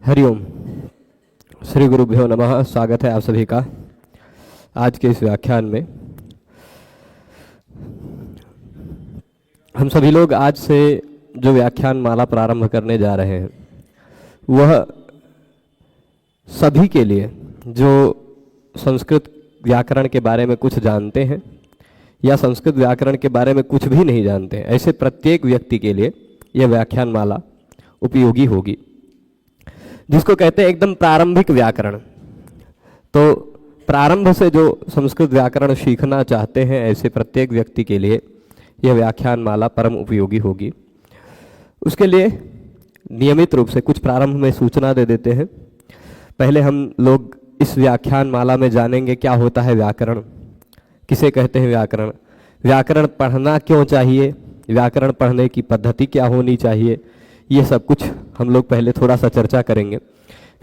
हरिओम। श्री गुरुभ्यो नमः। स्वागत है आप सभी का आज के इस व्याख्यान में। हम सभी लोग आज से जो व्याख्यान माला प्रारंभ करने जा रहे हैं वह सभी के लिए जो संस्कृत व्याकरण के बारे में कुछ जानते हैं या संस्कृत व्याकरण के बारे में कुछ भी नहीं जानते हैं, ऐसे प्रत्येक व्यक्ति के लिए यह व्याख्यान माला उपयोगी होगी, जिसको कहते हैं एकदम प्रारंभिक व्याकरण। तो प्रारंभ से जो संस्कृत व्याकरण सीखना चाहते हैं ऐसे प्रत्येक व्यक्ति के लिए यह व्याख्यान माला परम उपयोगी होगी। उसके लिए नियमित रूप से कुछ प्रारंभ में सूचना दे देते हैं। पहले हम लोग इस व्याख्यान माला में जानेंगे क्या होता है व्याकरण, किसे कहते हैं व्याकरण, व्याकरण पढ़ना क्यों चाहिए, व्याकरण पढ़ने की पद्धति क्या होनी चाहिए, ये सब कुछ हम लोग पहले थोड़ा सा चर्चा करेंगे।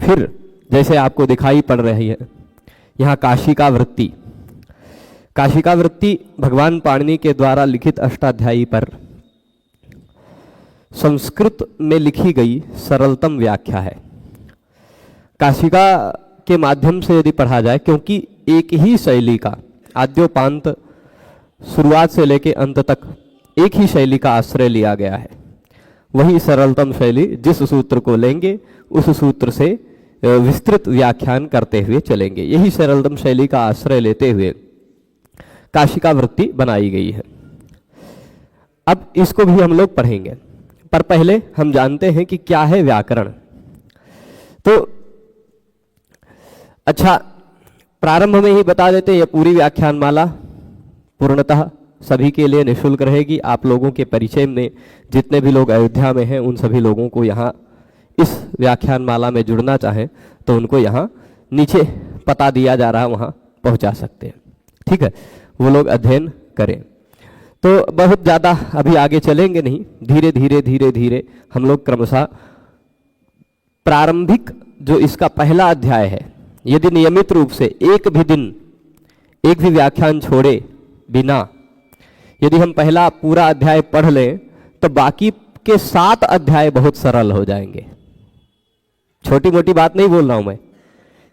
फिर जैसे आपको दिखाई पड़ रही है यहाँ काशिका वृत्ति, काशिका वृत्ति भगवान पाणिनि के द्वारा लिखित अष्टाध्यायी पर संस्कृत में लिखी गई सरलतम व्याख्या है। काशिका के माध्यम से यदि पढ़ा जाए, क्योंकि एक ही शैली का आद्योपांत शुरुआत से लेकर अंत तक एक ही शैली का आश्रय लिया गया है, वही सरलतम शैली, जिस सूत्र को लेंगे उस सूत्र से विस्तृत व्याख्यान करते हुए चलेंगे, यही सरलतम शैली का आश्रय लेते हुए काशिका वृत्ति बनाई गई है। अब इसको भी हम लोग पढ़ेंगे, पर पहले हम जानते हैं कि क्या है व्याकरण। तो अच्छा, प्रारंभ में ही बता देते हैं, यह पूरी व्याख्यान माला पूर्णतः सभी के लिए निःशुल्क रहेगी। आप लोगों के परिचय में जितने भी लोग अयोध्या में हैं उन सभी लोगों को यहाँ इस व्याख्यान माला में जुड़ना चाहें तो उनको यहाँ नीचे पता दिया जा रहा है, वहाँ पहुँचा सकते हैं। ठीक है, वो लोग अध्ययन करें। तो बहुत ज़्यादा अभी आगे चलेंगे नहीं, धीरे धीरे धीरे धीरे हम लोग क्रमशः प्रारंभिक जो इसका पहला अध्याय है, यदि नियमित रूप से एक भी दिन एक भी व्याख्यान छोड़े बिना यदि हम पहला पूरा अध्याय पढ़ लें तो बाकी के 7 अध्याय बहुत सरल हो जाएंगे। छोटी मोटी बात नहीं बोल रहा हूं मैं।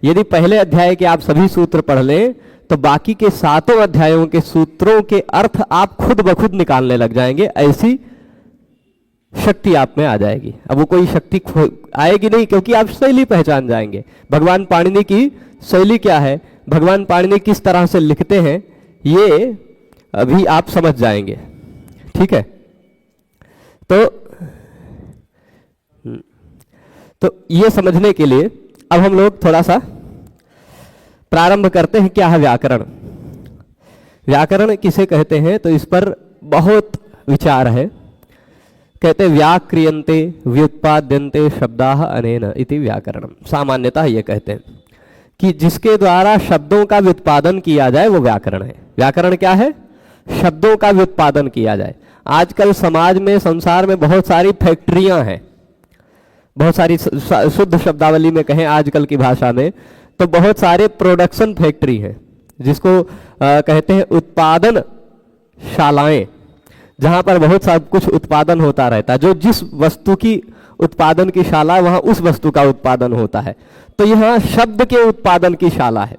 यदि पहले अध्याय के आप सभी सूत्र पढ़ लें तो बाकी के 7 अध्यायों के सूत्रों के अर्थ आप खुद ब खुद निकालने लग जाएंगे। ऐसी शक्ति आप में आ जाएगी। अब वो कोई शक्ति आएगी नहीं, क्योंकि आप शैली पहचान जाएंगे। भगवान पाणिनि की शैली क्या है, भगवान पाणिनि किस तरह से लिखते हैं, ये अभी आप समझ जाएंगे। ठीक है, तो ये समझने के लिए अब हम लोग थोड़ा सा प्रारंभ करते हैं। क्या है व्याकरण, व्याकरण किसे कहते हैं, तो इस पर बहुत विचार है। कहते हैं व्याक्रियन्ते व्युत्पाद्यन्ते शब्दाः अनेन इति व्याकरणम। सामान्यतः ये कहते हैं कि जिसके द्वारा शब्दों का व्युत्पादन किया जाए वो व्याकरण है। व्याकरण क्या है, शब्दों का व्युत्पादन किया जाए। आजकल समाज में, संसार में बहुत सारी फैक्ट्रियां हैं, बहुत सारी शुद्ध शब्दावली में कहें आजकल की भाषा में तो बहुत सारे प्रोडक्शन फैक्ट्री हैं, जिसको कहते हैं उत्पादन शालाएं, जहां पर बहुत सा कुछ उत्पादन होता रहता है। जो जिस वस्तु की उत्पादन की शाला है वहां उस वस्तु का उत्पादन होता है। तो यहाँ शब्द के उत्पादन की शाला है।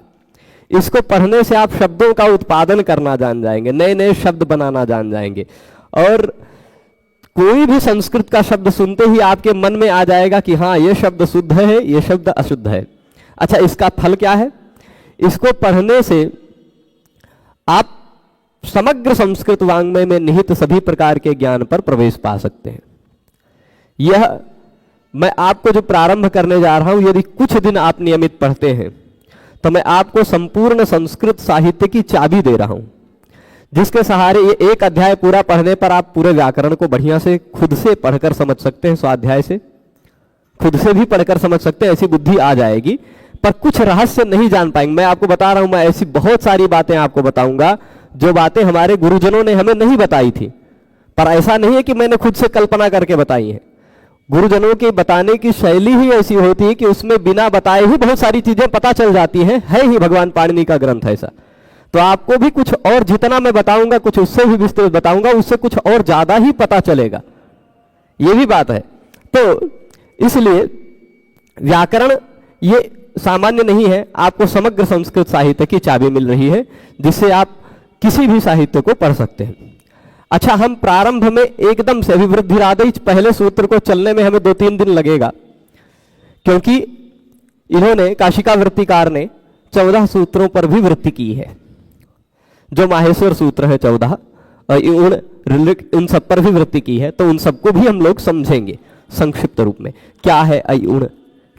इसको पढ़ने से आप शब्दों का उत्पादन करना जान जाएंगे, नए नए शब्द बनाना जान जाएंगे, और कोई भी संस्कृत का शब्द सुनते ही आपके मन में आ जाएगा कि हाँ ये शब्द शुद्ध है, ये शब्द अशुद्ध है। अच्छा, इसका फल क्या है, इसको पढ़ने से आप समग्र संस्कृत वाङ्मय में निहित सभी प्रकार के ज्ञान पर प्रवेश पा सकते हैं। यह मैं आपको जो प्रारंभ करने जा रहा हूं, यदि कुछ दिन आप नियमित पढ़ते हैं तो मैं आपको संपूर्ण संस्कृत साहित्य की चाबी दे रहा हूं, जिसके सहारे ये एक अध्याय पूरा पढ़ने पर आप पूरे व्याकरण को बढ़िया से खुद से पढ़कर समझ सकते हैं। स्वाध्याय से खुद से भी पढ़कर समझ सकते हैं, ऐसी बुद्धि आ जाएगी। पर कुछ रहस्य नहीं जान पाएंगे। मैं आपको बता रहा हूं, मैं ऐसी बहुत सारी बातें आपको बताऊंगा जो बातें हमारे गुरुजनों ने हमें नहीं बताई थी। पर ऐसा नहीं है कि मैंने खुद से कल्पना करके बताई है। गुरुजनों के बताने की शैली ही ऐसी होती है कि उसमें बिना बताए ही बहुत सारी चीजें पता चल जाती हैं। है ही भगवान पाणिनि का ग्रंथ ऐसा। तो आपको भी कुछ और, जितना मैं बताऊंगा कुछ उससे भी विस्तृत बताऊंगा, उससे कुछ और ज्यादा ही पता चलेगा। ये भी बात है। तो इसलिए व्याकरण ये सामान्य नहीं है, आपको समग्र संस्कृत साहित्य की चाबी मिल रही है जिससे आप किसी भी साहित्य को पढ़ सकते हैं। अच्छा, हम प्रारंभ में एकदम से अभिवृद्धिरादि पहले सूत्र को चलने में हमें 2-3 दिन लगेगा, क्योंकि इन्होंने काशिका वृत्तिकार ने 14 सूत्रों पर भी वृत्ति की है, जो माहेश्वर सूत्र है 14, और उन सब पर भी वृत्ति की है। तो उन सबको भी हम लोग समझेंगे संक्षिप्त रूप में। क्या है अयुण,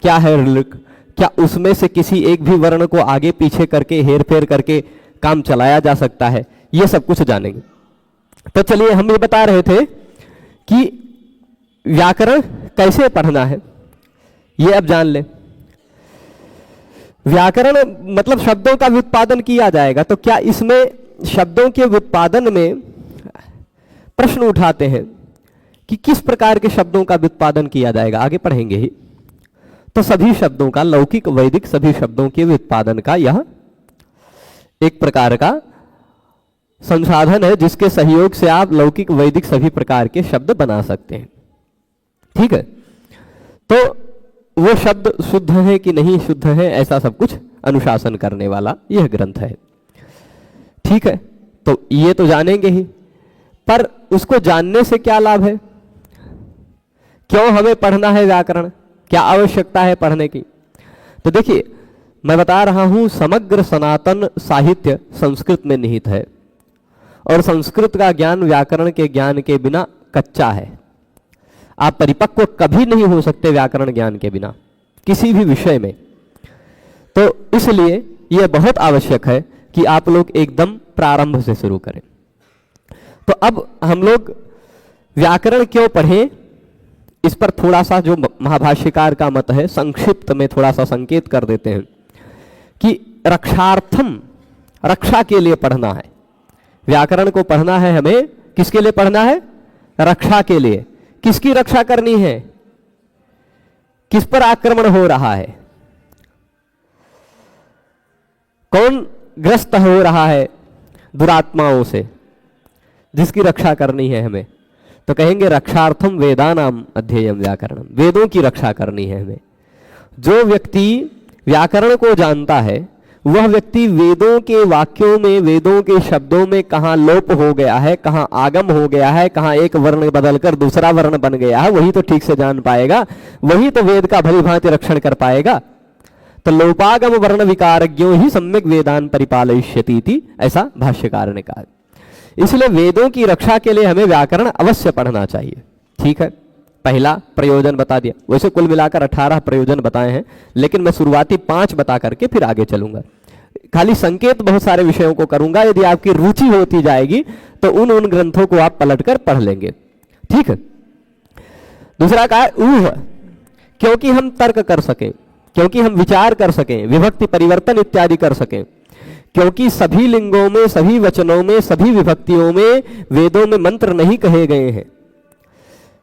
क्या है ऋलिक, क्या उसमें से किसी एक भी वर्ण को आगे पीछे करके हेर फेर करके काम चलाया जा सकता है, ये सब कुछ जानेंगे। तो चलिए, हम ये बता रहे थे कि व्याकरण कैसे पढ़ना है, ये अब जान लें। व्याकरण मतलब शब्दों का व्युत्पादन किया जाएगा, तो क्या इसमें शब्दों के व्युत्पादन में प्रश्न उठाते हैं कि किस प्रकार के शब्दों का व्युत्पादन किया जाएगा, आगे पढ़ेंगे ही। तो सभी शब्दों का, लौकिक वैदिक सभी शब्दों के व्युत्पादन का यह एक प्रकार का संसाधन है, जिसके सहयोग से आप लौकिक वैदिक सभी प्रकार के शब्द बना सकते हैं। ठीक है, तो वो शब्द शुद्ध है कि नहीं शुद्ध है, ऐसा सब कुछ अनुशासन करने वाला यह ग्रंथ है। ठीक है, तो ये तो जानेंगे ही, पर उसको जानने से क्या लाभ है, क्यों हमें पढ़ना है व्याकरण, क्या आवश्यकता है पढ़ने की। तो देखिए, मैं बता रहा हूं, समग्र सनातन साहित्य संस्कृत में निहित है, और संस्कृत का ज्ञान व्याकरण के ज्ञान के बिना कच्चा है। आप परिपक्व कभी नहीं हो सकते व्याकरण ज्ञान के बिना किसी भी विषय में। तो इसलिए यह बहुत आवश्यक है कि आप लोग एकदम प्रारंभ से शुरू करें। तो अब हम लोग व्याकरण क्यों पढ़ें, इस पर थोड़ा सा जो महाभाष्यकार का मत है संक्षिप्त में थोड़ा सा संकेत कर देते हैं कि रक्षार्थम, रक्षा के लिए पढ़ना है। व्याकरण को पढ़ना है हमें, किसके लिए पढ़ना है, रक्षा के लिए। किसकी रक्षा करनी है, किस पर आक्रमण हो रहा है, कौन ग्रस्त हो रहा है दुरात्माओं से, जिसकी रक्षा करनी है हमें। तो कहेंगे रक्षार्थम वेदानाम अध्ययनम व्याकरणम, वेदों की रक्षा करनी है हमें। जो व्यक्ति व्याकरण को जानता है वह व्यक्ति वेदों के वाक्यों में, वेदों के शब्दों में कहाँ लोप हो गया है, कहाँ आगम हो गया है, कहाँ एक वर्ण बदलकर दूसरा वर्ण बन गया है, वही तो ठीक से जान पाएगा, वही तो वेद का भली भांति रक्षण कर पाएगा। तो लोपागम वर्ण विकारज्ञों ही सम्यक वेदान परिपालयिष्यति इति, ऐसा भाष्यकार ने कहा। इसलिए वेदों की रक्षा के लिए हमें व्याकरण अवश्य पढ़ना चाहिए। ठीक है, पहला प्रयोजन बता दिया। वैसे कुल मिलाकर 18 प्रयोजन बताए हैं, लेकिन मैं शुरुआती 5 बता करके फिर आगे चलूंगा। खाली संकेत बहुत सारे विषयों को करूंगा, यदि आपकी रुचि होती जाएगी तो उन ग्रंथों को आप पलटकर पढ़ लेंगे। ठीक है, दूसरा कहा ऊह, क्योंकि हम तर्क कर सकें, क्योंकि हम विचार कर सकें, विभक्ति परिवर्तन इत्यादि कर सकें, क्योंकि सभी लिंगों में, सभी वचनों में, सभी विभक्तियों में वेदों में मंत्र नहीं कहे गए हैं।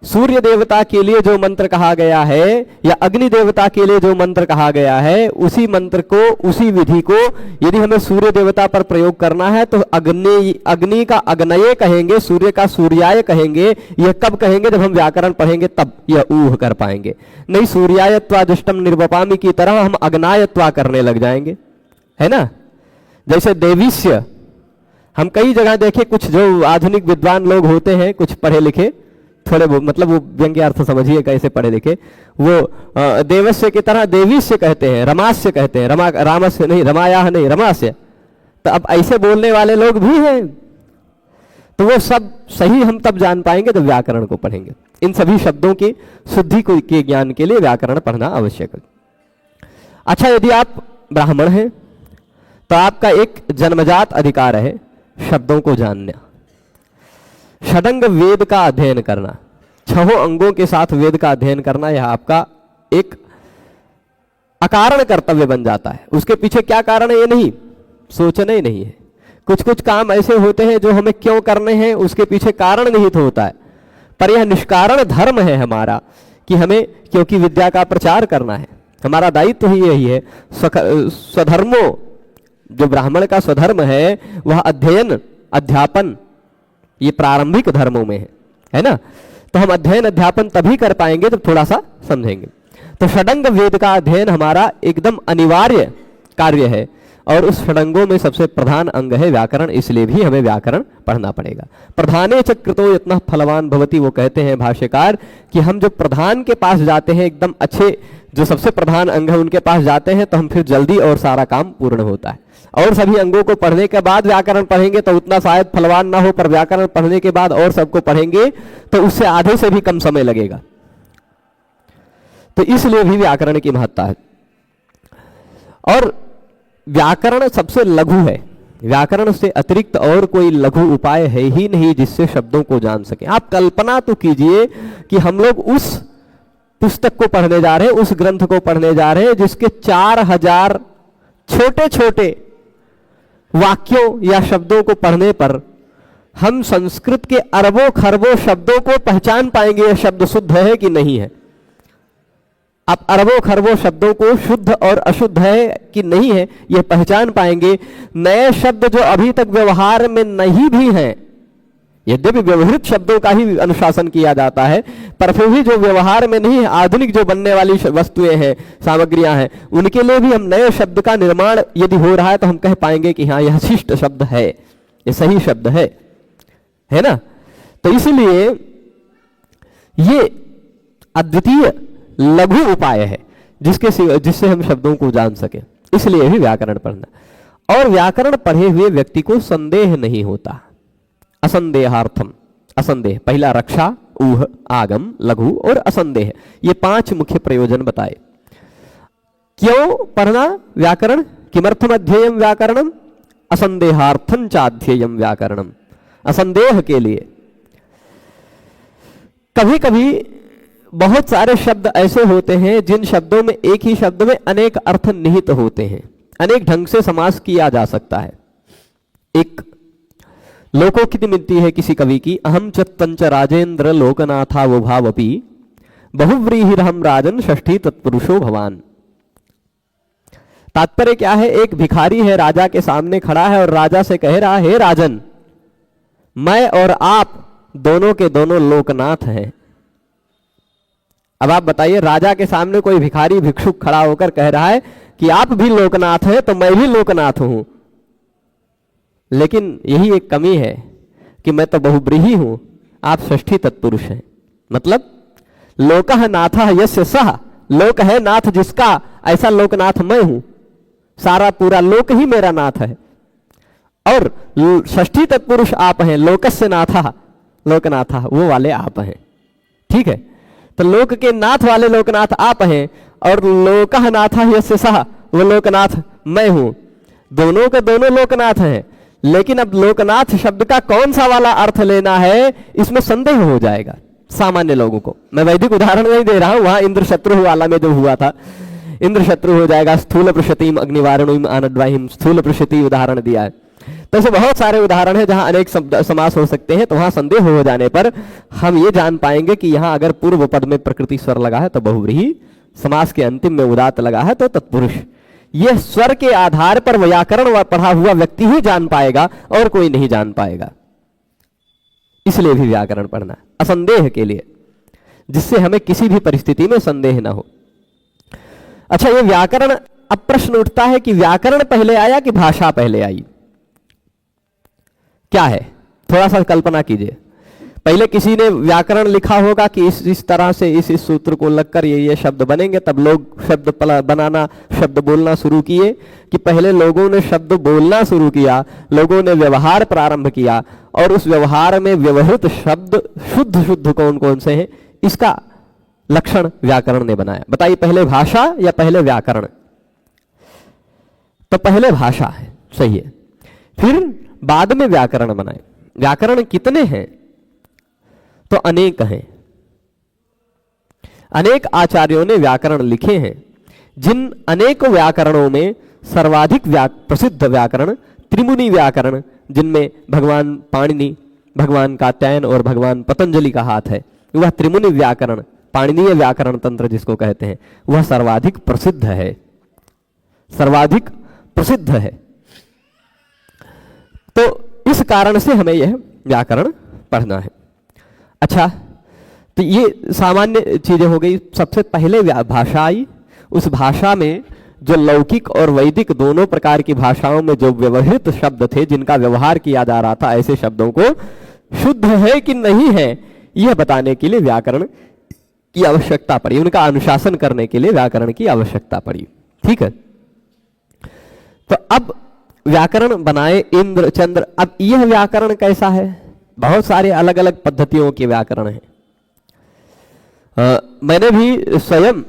सूर्य देवता के लिए जो मंत्र कहा गया है या अग्नि देवता के लिए जो मंत्र कहा गया है, उसी मंत्र को, उसी विधि को यदि हमें सूर्य देवता पर प्रयोग करना है तो अग्नि का अग्नये कहेंगे, सूर्य का सूर्याय कहेंगे। यह कब कहेंगे, जब हम व्याकरण पढ़ेंगे तब यह ऊह कर पाएंगे। नहीं सूर्यायत्वा दुष्टम निर्वपामि की तरह हम अग्नायत्वा करने लग जाएंगे, है ना। जैसे देवीस्य, हम कई जगह देखे, कुछ जो आधुनिक विद्वान लोग होते हैं, कुछ पढ़े लिखे, थोड़े मतलब वो व्यंग्य अर्थ समझिए कैसे पढ़े लिखे, वो देवस्य की तरह देवीस्य कहते हैं, रमास्य कहते हैं, रामस्य नहीं, रमाया नहीं, रमास्य। तो अब ऐसे बोलने वाले लोग भी हैं। तो वो सब सही हम तब जान पाएंगे जब व्याकरण को पढ़ेंगे। इन सभी शब्दों की शुद्धि के ज्ञान के लिए व्याकरण पढ़ना आवश्यक है। अच्छा, यदि आप ब्राह्मण हैं तो आपका एक जन्मजात अधिकार है शब्दों को जानना, षडंग वेद का अध्ययन करना, 6 अंगों के साथ वेद का अध्ययन करना, यह आपका एक अकारण कर्तव्य बन जाता है। उसके पीछे क्या कारण है ये नहीं सोचना ही नहीं है। कुछ कुछ काम ऐसे होते हैं जो हमें क्यों करने हैं उसके पीछे कारण निहित होता है, पर यह निष्कारण धर्म है हमारा कि हमें, क्योंकि विद्या का प्रचार करना है, हमारा दायित्व ही यही है। स्वधर्मो, जो ब्राह्मण का स्वधर्म है वह अध्ययन अध्यापन, ये प्रारंभिक धर्मों में है ना। तो हम अध्ययन अध्यापन तभी कर पाएंगे जब थोड़ा सा समझेंगे। तो षडंग वेद का अध्ययन हमारा एकदम अनिवार्य कार्य है, और उस षडंगों में सबसे प्रधान अंग है व्याकरण, इसलिए भी हमें व्याकरण पढ़ना पड़ेगा। प्रधाने च कृतो यत्नः फलवान भवति, वो कहते हैं भाष्यकार कि हम जब प्रधान के पास जाते हैं, एकदम अच्छे जो सबसे प्रधान अंग है उनके पास जाते हैं, तो हम फिर जल्दी और सारा काम पूर्ण होता है। और सभी अंगों को पढ़ने के बाद व्याकरण पढ़ेंगे तो उतना शायद फलवान ना हो, पर व्याकरण पढ़ने के बाद और सबको पढ़ेंगे तो उससे आधे से भी कम समय लगेगा। तो इसलिए भी व्याकरण की महत्ता है। और व्याकरण सबसे लघु है, व्याकरण से अतिरिक्त और कोई लघु उपाय है ही नहीं जिससे शब्दों को जान सके। आप कल्पना तो कीजिए कि हम लोग उस पुस्तक को पढ़ने जा रहे हैं, उस ग्रंथ को पढ़ने जा रहे हैं जिसके 4000 छोटे छोटे वाक्यों या शब्दों को पढ़ने पर हम संस्कृत के अरबों खरबों शब्दों को पहचान पाएंगे यह शब्द शुद्ध है कि नहीं है। आप अरबों खरबों शब्दों को शुद्ध और अशुद्ध है कि नहीं है यह पहचान पाएंगे। नए शब्द जो अभी तक व्यवहार में नहीं भी हैं, यद्यपि व्यवहृत शब्दों का ही अनुशासन किया जाता है, पर फिर भी जो व्यवहार में नहीं है, आधुनिक जो बनने वाली वस्तुएं हैं, सामग्रियां हैं, उनके लिए भी हम नए शब्द का निर्माण यदि हो रहा है तो हम कह पाएंगे कि हाँ यह शिष्ट शब्द है, यह सही शब्द है ना। तो इसलिए ये अद्वितीय लघु उपाय है जिससे हम शब्दों को जान सके, इसलिए भी व्याकरण पढ़ना। और व्याकरण पढ़े हुए व्यक्ति को संदेह नहीं होता। असंदेहार्थम, असंदेह पहला रक्षा, ऊह, आगम, लघु और असंदेह, ये 5 मुख्य प्रयोजन बताए। क्यों पढ़ना व्याकरण? किमर्थम अध्येयम व्याकरणम? असंदेहार्थं चाध्येयम व्याकरणम, असंदेह के लिए। कभी कभी बहुत सारे शब्द ऐसे होते हैं जिन शब्दों में एक ही शब्द में अनेक अर्थ निहित होते हैं, अनेक ढंग से समास किया जा सकता है। एक लोकोक्ति मिलती है किसी कवि की, अहम चत्तंच राजेंद्र लोकनाथा वो भावपि बहुव्रीहिरहम राजन षष्ठी तत्पुरुषो भवान। तात्पर्य क्या है? एक भिखारी है, राजा के सामने खड़ा है और राजा से कह रहा है, राजन मैं और आप दोनों के दोनों लोकनाथ हैं। अब आप बताइए, राजा के सामने कोई भिखारी भिक्षुक खड़ा होकर कह रहा है कि आप भी लोकनाथ हैं तो मैं भी लोकनाथ हूं, लेकिन यही एक कमी है कि मैं तो बहुब्रीही हूं, आप षष्ठी तत्पुरुष हैं। मतलब लोकः नाथः यस्य सः, लोक है नाथ जिसका, ऐसा लोकनाथ मैं हूं, सारा पूरा लोक ही मेरा नाथ है। और षष्ठी तत्पुरुष आप हैं, लोकस्य नाथः लोकनाथः वो वाले आप हैं, ठीक है। तो लोक के नाथ वाले लोकनाथ आप हैं और लोकः नाथः यस्य सः वो लोकनाथ मैं हूं, दोनों के दोनों लोकनाथ हैं। लेकिन अब लोकनाथ शब्द का कौन सा वाला अर्थ लेना है, इसमें संदेह हो जाएगा सामान्य लोगों को। मैं वैदिक उदाहरण नहीं दे रहा हूं, वहां इंद्र शत्रु वाला में जो हुआ था, इंद्र शत्रु हो जाएगा, स्थूल पृषतीम अग्निवारणुम आनद्वाहिम, स्थूल पृषती उदाहरण दिया है। तो ऐसे बहुत सारे उदाहरण हैं जहां अनेक समास हो सकते हैं। तो वहां संदेह हो जाने पर हम ये जान पाएंगे कि यहां अगर पूर्व पद में प्रकृति स्वर लगा है तो बहुव्रीहि, समास के अंतिम में उदात्त लगा है तो तत्पुरुष। यह स्वर के आधार पर व्याकरण पढ़ा हुआ व्यक्ति ही जान पाएगा और कोई नहीं जान पाएगा। इसलिए भी व्याकरण पढ़ना असंदेह के लिए, जिससे हमें किसी भी परिस्थिति में संदेह ना हो। अच्छा, ये व्याकरण, अब प्रश्न उठता है कि व्याकरण पहले आया कि भाषा पहले आई? क्या है? थोड़ा सा कल्पना कीजिए। पहले किसी ने व्याकरण लिखा होगा कि इस तरह से इस सूत्र को लगकर ये शब्द बनेंगे, तब लोग शब्द बनाना, शब्द बोलना शुरू किए। कि पहले लोगों ने शब्द बोलना शुरू किया, लोगों ने व्यवहार प्रारंभ किया, और उस व्यवहार में व्यवहृत शब्द शुद्ध शुद्ध कौन कौन से हैं, इसका लक्षण व्याकरण ने बनाया। बताइए, पहले भाषा या पहले व्याकरण? तो पहले भाषा है, सही है, फिर बाद में व्याकरण बनाए। व्याकरण कितने हैं? तो अनेक हैं। अनेक आचार्यों ने व्याकरण लिखे हैं। जिन अनेक व्याकरणों में सर्वाधिक प्रसिद्ध व्याकरण त्रिमुनि व्याकरण, जिनमें भगवान पाणिनि, भगवान कात्यायन और भगवान पतंजलि का हाथ है, वह त्रिमुनि व्याकरण, पाणिनीय व्याकरण तंत्र जिसको कहते हैं, वह सर्वाधिक प्रसिद्ध है, सर्वाधिक प्रसिद्ध है। तो इस कारण से हमें यह व्याकरण पढ़ना है। अच्छा, तो ये सामान्य चीजें हो गई। सबसे पहले भाषा आई, उस भाषा में जो लौकिक और वैदिक दोनों प्रकार की भाषाओं में जो व्यवहृत शब्द थे, जिनका व्यवहार किया जा रहा था, ऐसे शब्दों को शुद्ध है कि नहीं है यह बताने के लिए व्याकरण की आवश्यकता पड़ी, उनका अनुशासन करने के लिए व्याकरण की आवश्यकता पड़ी। ठीक है, तो अब व्याकरण बनाए इंद्र चंद्र। अब यह व्याकरण कैसा है? बहुत सारे अलग अलग पद्धतियों के व्याकरण हैं। मैंने भी स्वयं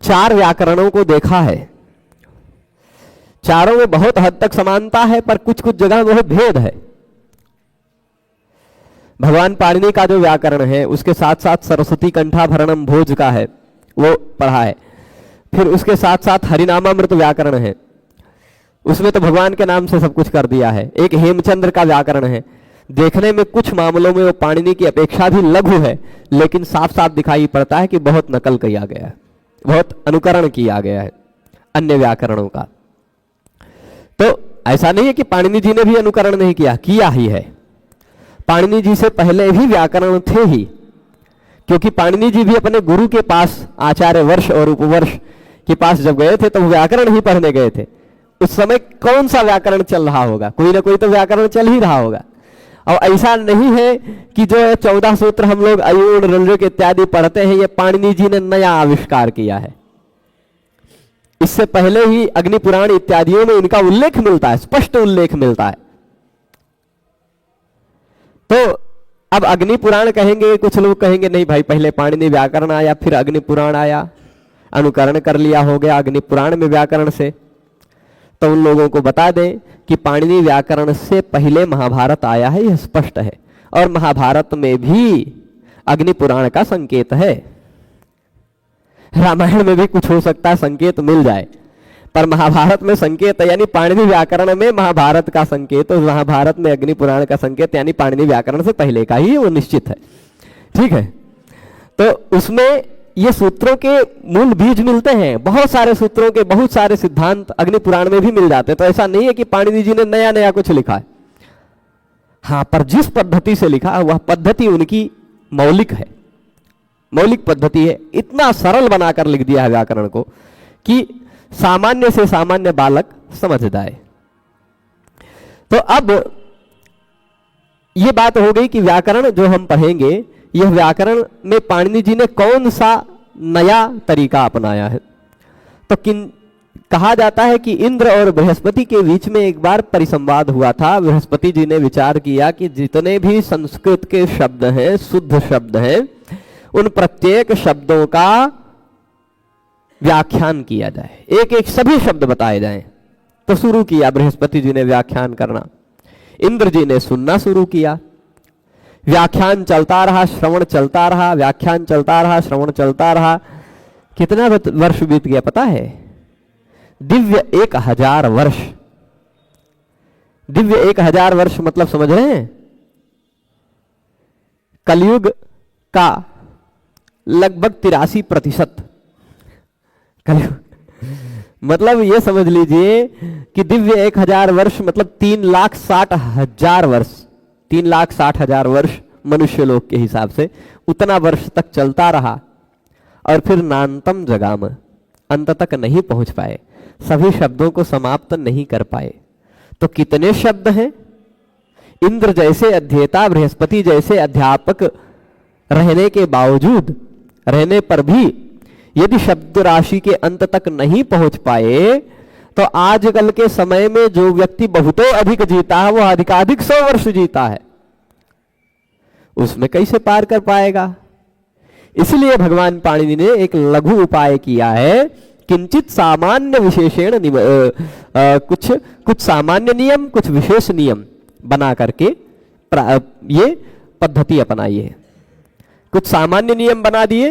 4 व्याकरणों को देखा है। चारों में बहुत हद तक समानता है, पर कुछ कुछ जगह बहुत भेद है। भगवान पाणिनि का जो व्याकरण है, उसके साथ साथ सरस्वती कंठाभरणम भोज का है, वो पढ़ा है। फिर उसके साथ साथ हरिनामामृत व्याकरण है, उसमें तो भगवान के नाम से सब कुछ कर दिया है। एक हेमचंद्र का व्याकरण है, देखने में कुछ मामलों में वो पाणिनि की अपेक्षा भी लघु है, लेकिन साफ साफ दिखाई पड़ता है कि बहुत नकल किया गया है, बहुत अनुकरण किया गया है अन्य व्याकरणों का। तो ऐसा नहीं है कि पाणिनि जी ने भी अनुकरण नहीं किया, किया ही है। पाणिनि जी से पहले भी व्याकरण थे ही, क्योंकि पाणिनि जी भी अपने गुरु के पास, आचार्य वर्ष और उपवर्ष के पास जब गए थे, तो वो व्याकरण ही पढ़ने गए थे। उस समय कौन सा व्याकरण चल रहा होगा? कोई ना कोई तो व्याकरण चल ही रहा होगा। और ऐसा नहीं है कि जो 14 सूत्र हम लोग अयूण रंजक इत्यादि पढ़ते हैं, ये पाणिनि जी ने नया आविष्कार किया है। इससे पहले ही अग्नि पुराण इत्यादियों में इनका उल्लेख मिलता है, स्पष्ट उल्लेख मिलता है। तो अब अग्नि पुराण कहेंगे, कुछ लोग कहेंगे नहीं भाई, पहले पाणिनि व्याकरण आया, फिर अग्नि पुराण आया, अनुकरण कर लिया हो गया अग्नि पुराण में व्याकरण से। तो उन लोगों को बता दें कि पाणिनि व्याकरण से पहले महाभारत आया है, यह स्पष्ट है। और महाभारत में भी अग्नि पुराण का संकेत है। रामायण में भी कुछ हो सकता है संकेत मिल जाए, पर महाभारत में संकेत यानी पाणिनि व्याकरण में महाभारत का संकेत, और महाभारत में अग्नि पुराण का संकेत यानी पाणिनि व्याकरण से पहले का ही वो निश्चित है। ठीक है, तो उसमें ये सूत्रों के मूल बीज मिलते हैं। बहुत सारे सूत्रों के बहुत सारे सिद्धांत अग्नि पुराण में भी मिल जाते हैं। तो ऐसा नहीं है कि पाणिनि जी ने नया नया कुछ लिखा है। हाँ, पर जिस पद्धति से लिखा वह पद्धति उनकी मौलिक है, मौलिक पद्धति है। इतना सरल बनाकर लिख दिया है व्याकरण को कि सामान्य से सामान्य बालक समझ जाए। तो अब यह बात हो गई कि व्याकरण जो हम पढ़ेंगे, यह व्याकरण में पाणिनि जी ने कौन सा नया तरीका अपनाया है। तो कहा जाता है कि इंद्र और बृहस्पति के बीच में एक बार परिसंवाद हुआ था। बृहस्पति जी ने विचार किया कि जितने भी संस्कृत के शब्द हैं, शुद्ध शब्द हैं, उन प्रत्येक शब्दों का व्याख्यान किया जाए, एक एक सभी शब्द बताए जाएं। तो शुरू किया बृहस्पति जी ने व्याख्यान करना, इंद्र जी ने सुनना शुरू किया। व्याख्यान चलता रहा, श्रवण चलता रहा, व्याख्यान चलता रहा, श्रवण चलता रहा। कितना वर्ष बीत गया पता है? दिव्य 1000 वर्ष। दिव्य 1000 वर्ष मतलब समझ रहे हैं? कलयुग का लगभग 83%। कलयुग मतलब ये समझ लीजिए कि दिव्य 1000 वर्ष मतलब 3,60,000 वर्ष, 3,60,000 वर्ष मनुष्य लोक के हिसाब से उतना वर्ष तक चलता रहा। और फिर नान्तम जगाम, अंत तक नहीं पहुंच पाए, सभी शब्दों को समाप्त नहीं कर पाए। तो कितने शब्द हैं? इंद्र जैसे अध्येता, बृहस्पति जैसे अध्यापक रहने के बावजूद, रहने पर भी यदि शब्द राशि के अंत तक नहीं पहुंच पाए, तो आजकल के समय में जो व्यक्ति बहुतों अधिक जीता है, वह अधिकाधिक 100 वर्ष जीता है, उसमें कैसे पार कर पाएगा? इसलिए भगवान पाणिनि ने एक लघु उपाय किया है, किंचित सामान्य विशेषण कुछ सामान्य नियम, कुछ विशेष नियम बना करके ये पद्धति अपनाई है। कुछ सामान्य नियम बना दिए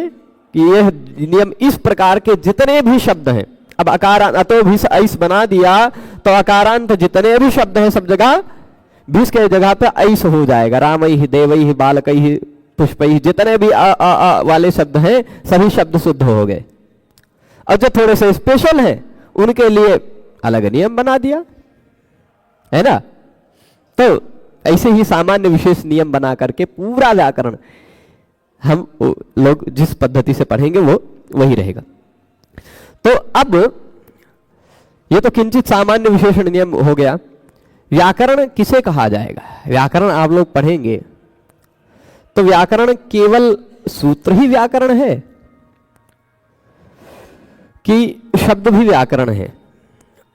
कि यह नियम इस प्रकार के जितने भी शब्द हैं, अब अकारांत अतो भी ऐस बना दिया तो अकारांत जितने भी शब्द हैं सब जगह भीष के जगह पे ऐस हो जाएगा। रामैहि देवैहि बालकैहि पुष्पैहि, जितने भी अ वाले शब्द हैं सभी शब्द शुद्ध हो गए। और जो थोड़े से स्पेशल हैं उनके लिए अलग नियम बना दिया है ना। तो ऐसे ही सामान्य विशेष नियम बना करके पूरा व्याकरण, हम लोग जिस पद्धति से पढ़ेंगे वो वही रहेगा। तो अब ये तो किंचित सामान्य विशेषण नियम हो गया। व्याकरण किसे कहा जाएगा? व्याकरण आप लोग पढ़ेंगे तो व्याकरण केवल सूत्र ही व्याकरण है कि शब्द भी व्याकरण है?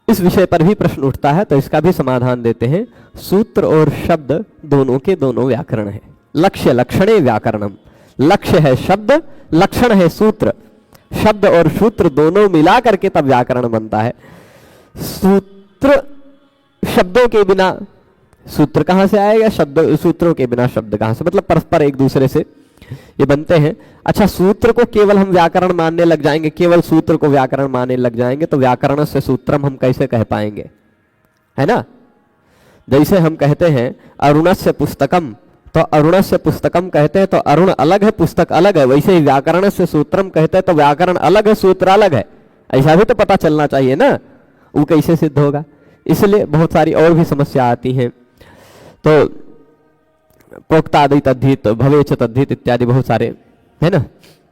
इस विषय पर भी प्रश्न उठता है, तो इसका भी समाधान देते हैं। सूत्र और शब्द दोनों के दोनों व्याकरण है। लक्ष्य लक्षणे व्याकरणम, लक्ष्य है शब्द, लक्षण है सूत्र। शब्द और सूत्र दोनों मिला करके तब व्याकरण बनता है। सूत्र शब्दों के बिना सूत्र कहां से आएगा? शब्द सूत्रों के बिना शब्द कहां से? मतलब परस्पर एक दूसरे से ये बनते हैं। अच्छा, सूत्र को केवल हम व्याकरण मानने लग जाएंगे, केवल सूत्र को व्याकरण मानने लग जाएंगे तो व्याकरण से सूत्रम हम कैसे कह पाएंगे? है ना? जैसे हम कहते हैं अरुणस्य पुस्तकम, तो अरुणस्य पुस्तकम कहते हैं तो अरुण अलग है, पुस्तक अलग है। वैसे ही व्याकरण से सूत्रम कहते हैं तो व्याकरण अलग है, सूत्र अलग है। ऐसा भी तो पता चलना चाहिए ना, वो कैसे सिद्ध होगा? इसलिए बहुत सारी और भी समस्या आती हैं। तो प्रोक्तादि तद्धित, भवेच तद्धित इत्यादि बहुत सारे, है ना?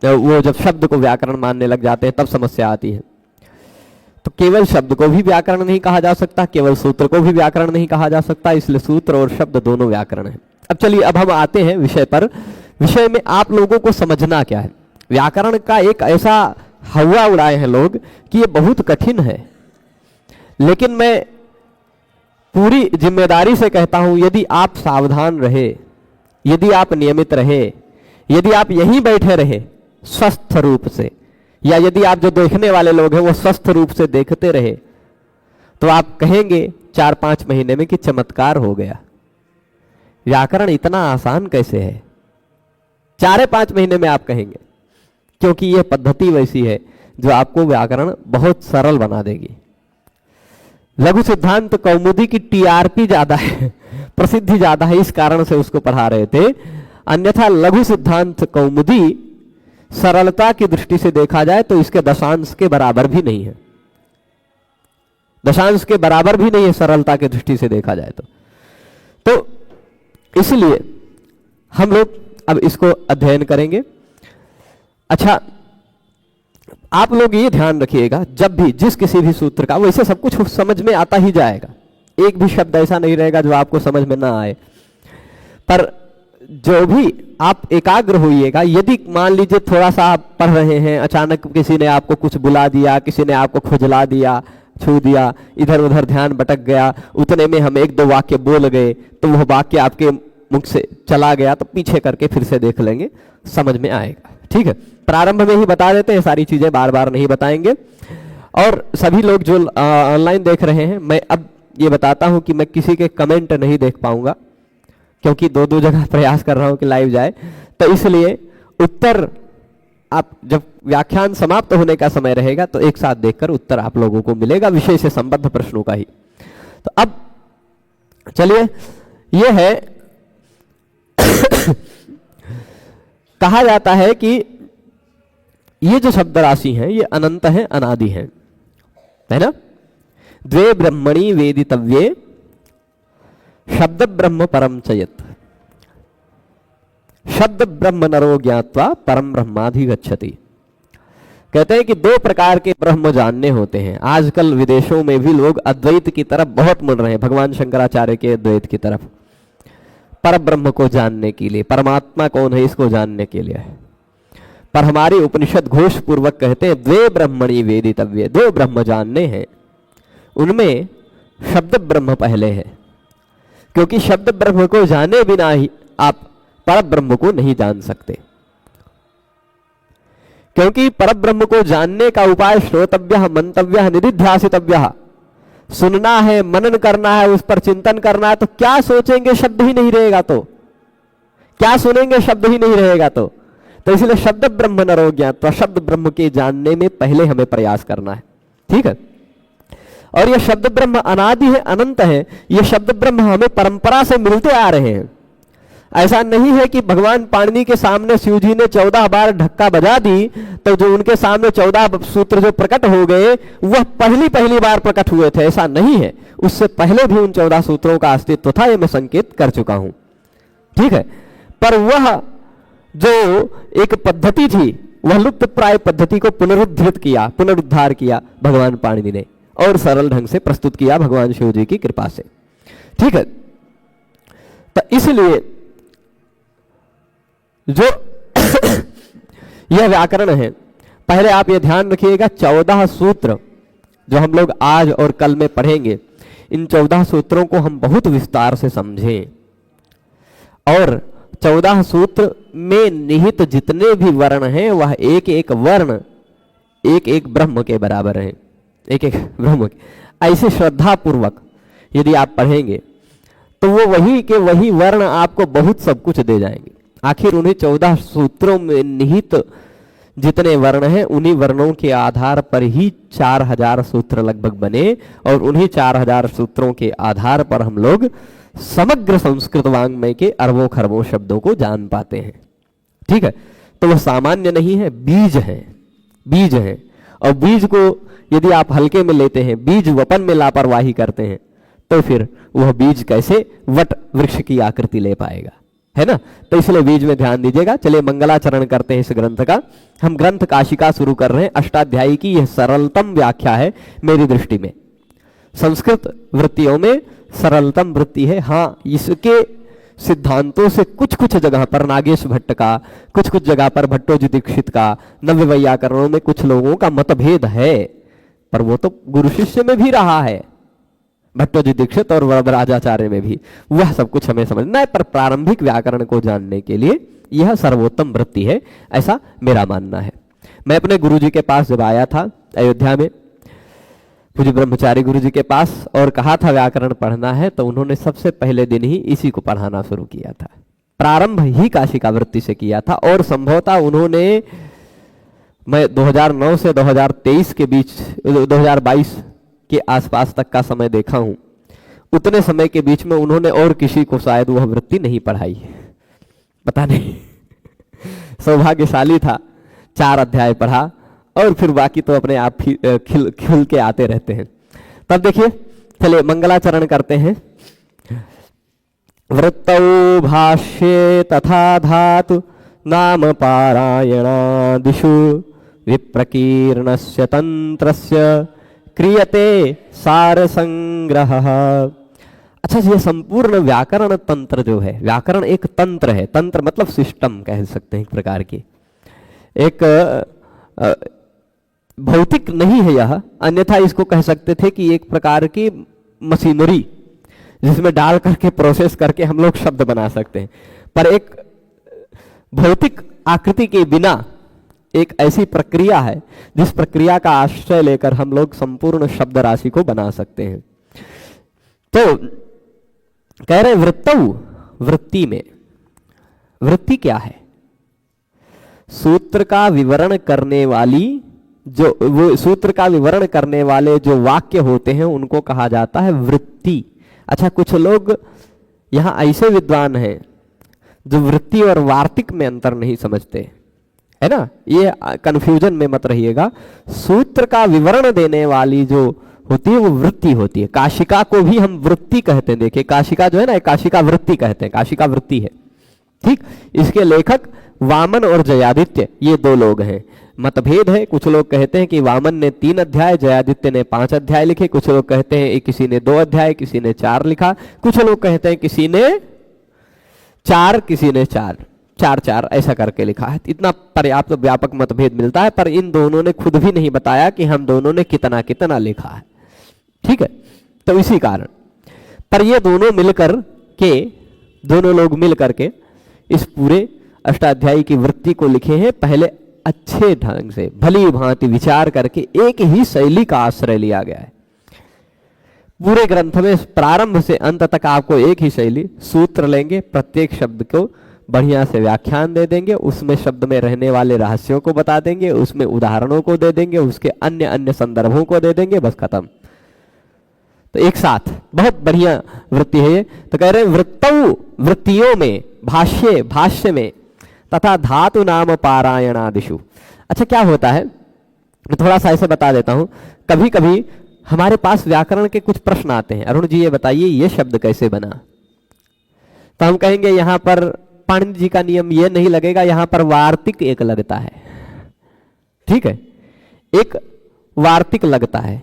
तो वो जब शब्द को व्याकरण मानने लग जाते हैं तब समस्या आती है। तो केवल शब्द को भी व्याकरण नहीं कहा जा सकता, केवल सूत्र को भी व्याकरण नहीं कहा जा सकता, इसलिए सूत्र और शब्द दोनों व्याकरण है। अब चलिए, अब हम आते हैं विषय पर। विषय में आप लोगों को समझना क्या है? व्याकरण का एक ऐसा हवा उड़ाए हैं लोग कि ये बहुत कठिन है, लेकिन मैं पूरी जिम्मेदारी से कहता हूं, यदि आप सावधान रहे, यदि आप नियमित रहे, यदि आप यहीं बैठे रहे स्वस्थ रूप से, या यदि आप जो देखने वाले लोग हैं वो स्वस्थ रूप से देखते रहे, तो आप कहेंगे 4-5 महीने में कि चमत्कार हो गया। व्याकरण इतना आसान कैसे है? 4-5 महीने में आप कहेंगे, क्योंकि यह पद्धति वैसी है जो आपको व्याकरण बहुत सरल बना देगी। लघु सिद्धांत कौमुदी की टीआरपी ज्यादा है, प्रसिद्धि ज्यादा है, इस कारण से उसको पढ़ा रहे थे। अन्यथा लघु सिद्धांत कौमुदी सरलता की दृष्टि से देखा जाए तो इसके दशांश के बराबर भी नहीं है, दशांश के बराबर भी नहीं है सरलता की दृष्टि से देखा जाए तो इसलिए हम लोग अब इसको अध्ययन करेंगे। अच्छा, आप लोग ये ध्यान रखिएगा, जब भी जिस किसी भी सूत्र का, वैसे सब कुछ समझ में आता ही जाएगा, एक भी शब्द ऐसा नहीं रहेगा जो आपको समझ में ना आए, पर जो भी आप एकाग्र होइएगा। यदि मान लीजिए थोड़ा सा आप पढ़ रहे हैं, अचानक किसी ने आपको कुछ बुला दिया, किसी ने आपको खुजला दिया, छू दिया, इधर उधर ध्यान भटक गया, उतने में हम 1-2 वाक्य बोल गए, तो वह वाक्य आपके मुख से चला गया, तो पीछे करके फिर से देख लेंगे, समझ में आएगा। ठीक है, प्रारंभ में ही बता देते हैं, सारी चीजें बार बार नहीं बताएंगे। और सभी लोग जो ऑनलाइन देख रहे हैं, मैं अब ये बताता हूं कि मैं किसी के कमेंट नहीं देख पाऊंगा, क्योंकि 2 जगह प्रयास कर रहा हूं कि लाइव जाए, तो इसलिए उत्तर आप जब व्याख्यान समाप्त होने का समय रहेगा तो एक साथ देखकर उत्तर आप लोगों को मिलेगा, विषय से संबद्ध प्रश्नों का ही। तो अब चलिए, यह है कहा जाता है कि ये जो शब्द राशि है ये अनंत है, अनादि है ना? द्वे ब्रह्मणि वेदितव्ये शब्द ब्रह्म परम चयत, शब्द ब्रह्म नरो ज्ञात्वा परम ब्रह्माधिगच्छति। कहते हैं कि 2 प्रकार के ब्रह्म जानने होते हैं। आजकल विदेशों में भी लोग अद्वैत की तरफ बहुत मुड़ रहे हैं, भगवान शंकराचार्य के अद्वैत की तरफ, पर ब्रह्म को जानने के लिए, परमात्मा कौन है इसको जानने के लिए। पर हमारी उपनिषद घोष पूर्वक कहते हैं द्वे ब्रह्मणि वेदितव्ये, 2 ब्रह्म जानने हैं, उनमें शब्द ब्रह्म पहले है, क्योंकि शब्द ब्रह्म को जाने बिना ही आप पर ब्रह्म को नहीं जान सकते। क्योंकि पर ब्रह्म को जानने का उपाय श्रोतव्यः मंतव्यः निधिध्यासितव्यः, सुनना है, मनन करना है, उस पर चिंतन करना है। तो क्या सोचेंगे, शब्द ही नहीं रहेगा तो क्या सुनेंगे, शब्द ही नहीं रहेगा तो इसलिए शब्द ब्रह्म नरो ज्ञात्वा, शब्द ब्रह्म के जानने में पहले हमें प्रयास करना है। ठीक है, और यह शब्द ब्रह्म अनादि है, अनंत है। यह शब्द ब्रह्म हमें परंपरा से मिलते आ रहे हैं। ऐसा नहीं है कि भगवान पाणिनि के सामने शिव जी ने 14 बार ढक्का बजा दी तो जो उनके सामने 14 सूत्र जो प्रकट हो गए वह पहली बार प्रकट हुए थे, ऐसा नहीं है। उससे पहले भी उन 14 सूत्रों का अस्तित्व था, यह मैं संकेत कर चुका हूं। ठीक है, पर वह जो एक पद्धति थी वह लुप्त प्राय पद्धति को पुनरुद्धार किया भगवान पाणिनि ने और सरल ढंग से प्रस्तुत किया भगवान शिव जी की कृपा से। ठीक है, तो इसलिए जो यह व्याकरण है, पहले आप यह ध्यान रखिएगा 14 सूत्र जो हम लोग आज और कल में पढ़ेंगे, इन 14 सूत्रों को हम बहुत विस्तार से समझें और 14 सूत्र में निहित जितने भी वर्ण हैं वह एक एक वर्ण एक एक ब्रह्म के बराबर हैं, एक एक ब्रह्म के। ऐसे श्रद्धा पूर्वक यदि आप पढ़ेंगे तो वो वही के वही वर्ण आपको बहुत सब कुछ दे जाएंगे। आखिर उन्हीं 14 सूत्रों में निहित जितने वर्ण हैं उन्हीं वर्णों के आधार पर ही 4000 सूत्र लगभग बने और उन्हीं 4000 सूत्रों के आधार पर हम लोग समग्र संस्कृत वाङ्मय के अरबों खरबों शब्दों को जान पाते हैं। ठीक है, तो वह सामान्य नहीं है, बीज है, बीज है। और बीज को यदि आप हल्के में लेते हैं, बीज वपन में लापरवाही करते हैं, तो फिर वह बीज कैसे वट वृक्ष की आकृति ले पाएगा, है ना। तो इसलिए बीज में ध्यान दीजिएगा। चलिए मंगलाचरण करते हैं इस ग्रंथ का। हम ग्रंथ काशिका शुरू कर रहे हैं। अष्टाध्यायी की यह सरलतम व्याख्या है मेरी दृष्टि में, संस्कृत वृत्तियों में सरलतम वृत्ति है। हाँ, इसके सिद्धांतों से कुछ कुछ जगह पर नागेश भट्ट का, कुछ कुछ जगह पर भट्टोजी दीक्षित का, नव्य वैयाकरणों में कुछ लोगों का मतभेद है, पर वो तो गुरु शिष्य में भी रहा है, भट्टोजी दीक्षित और वरदराजाचार्य में भी। वह सब कुछ हमें समझना है, पर प्रारंभिक व्याकरण को जानने के लिए यह सर्वोत्तम वृत्ति है, ऐसा मेरा मानना है। मैं अपने गुरुजी के पास जब आया था अयोध्या में, पूज्य ब्रह्मचारी गुरुजी के पास, और कहा था व्याकरण पढ़ना है, तो उन्होंने सबसे पहले दिन ही इसी को पढ़ाना शुरू किया था। प्रारंभ ही काशिका वृत्ति से किया था और संभवतः उन्होंने, मैं 2009 से 2023 के बीच, 2022 के आसपास तक का समय देखा हूं, उतने समय के बीच में उन्होंने और किसी को शायद वह वृत्ति नहीं पढ़ाई, पता नहीं। सौभाग्यशाली था, 4 अध्याय पढ़ा और फिर बाकी तो अपने आप खिल के आते रहते हैं। तब देखिए, चलिए मंगलाचरण करते हैं। वृत्तौ भाष्ये तथा धातु नाम पारायणादिषु विप्रकीर्णस्य तंत्रस्य क्रियते सार संग्रह। अच्छा, ये संपूर्ण व्याकरण तंत्र जो है, व्याकरण एक तंत्र है, तंत्र मतलब सिस्टम कह सकते हैं एक प्रकार की, एक भौतिक नहीं है यह, अन्यथा इसको कह सकते थे कि एक प्रकार की मशीनरी जिसमें डाल करके प्रोसेस करके हम लोग शब्द बना सकते हैं, पर एक भौतिक आकृति के बिना एक ऐसी प्रक्रिया है जिस प्रक्रिया का आश्रय लेकर हम लोग संपूर्ण शब्द राशि को बना सकते हैं। तो कह रहे वृत्तौ, वृत्ति में, वृत्ति क्या है? सूत्र का विवरण करने वाली जो, वो सूत्र का विवरण करने वाले जो वाक्य होते हैं उनको कहा जाता है वृत्ति। अच्छा, कुछ लोग यहां ऐसे विद्वान हैं जो वृत्ति और वार्तिक में अंतर नहीं समझते, है ना, ये कंफ्यूजन में मत रहिएगा। सूत्र का विवरण देने वाली जो होती है वो वृत्ति होती है। काशिका को भी हम वृत्ति कहते हैं, देखिए काशिका जो है ना, काशिका वृत्ति कहते हैं, काशिका वृत्ति है, ठीक। इसके लेखक वामन और जयादित्य, ये 2 लोग हैं। मतभेद है, कुछ लोग कहते हैं कि वामन ने 3 अध्याय, जयादित्य ने 5 अध्याय लिखे, कुछ लोग कहते हैं किसी ने 2 अध्याय, किसी ने 4 लिखा, कुछ लोग कहते हैं किसी ने 4, किसी ने 4 ऐसा करके लिखा है। इतना पर्याप्त व्यापक मतभेद मिलता है, पर इन दोनों ने खुद भी नहीं बताया कि हम दोनों ने कितना कितना लिखा है, ठीक है। तो इसी कारण पर ये दोनों मिलकर के, दोनों लोग मिल करके इस पूरे अष्टाध्यायी की वृत्ति को लिखे हैं। पहले अच्छे ढंग से भली भांति विचार करके एक ही शैली का आश्रय लिया गया है। पूरे ग्रंथ में प्रारंभ से अंत तक आपको एक ही शैली, सूत्र लेंगे, प्रत्येक शब्द को बढ़िया से व्याख्यान दे देंगे, उसमें शब्द में रहने वाले रहस्यों को बता देंगे, उसमें उदाहरणों को दे देंगे, उसके अन्य अन्य संदर्भों को दे देंगे, बस खत्म। तो एक साथ बहुत बढ़िया वृत्ति है ये। तो कह रहे हैं वृत्तौ, वृत्तियों में, भाष्य, भाष्य में, तथा धातु नाम पारायणादिषु। अच्छा, क्या होता है, मैं थोड़ा सा ऐसे बता देता हूं। कभी कभी हमारे पास व्याकरण के कुछ प्रश्न आते हैं, अरुण जी ये बताइए ये शब्द कैसे बना, तो हम कहेंगे यहां पर पाणिनि जी का नियम ये नहीं लगेगा, यहां पर वार्तिक एक लगता है, ठीक है, एक वार्तिक लगता है,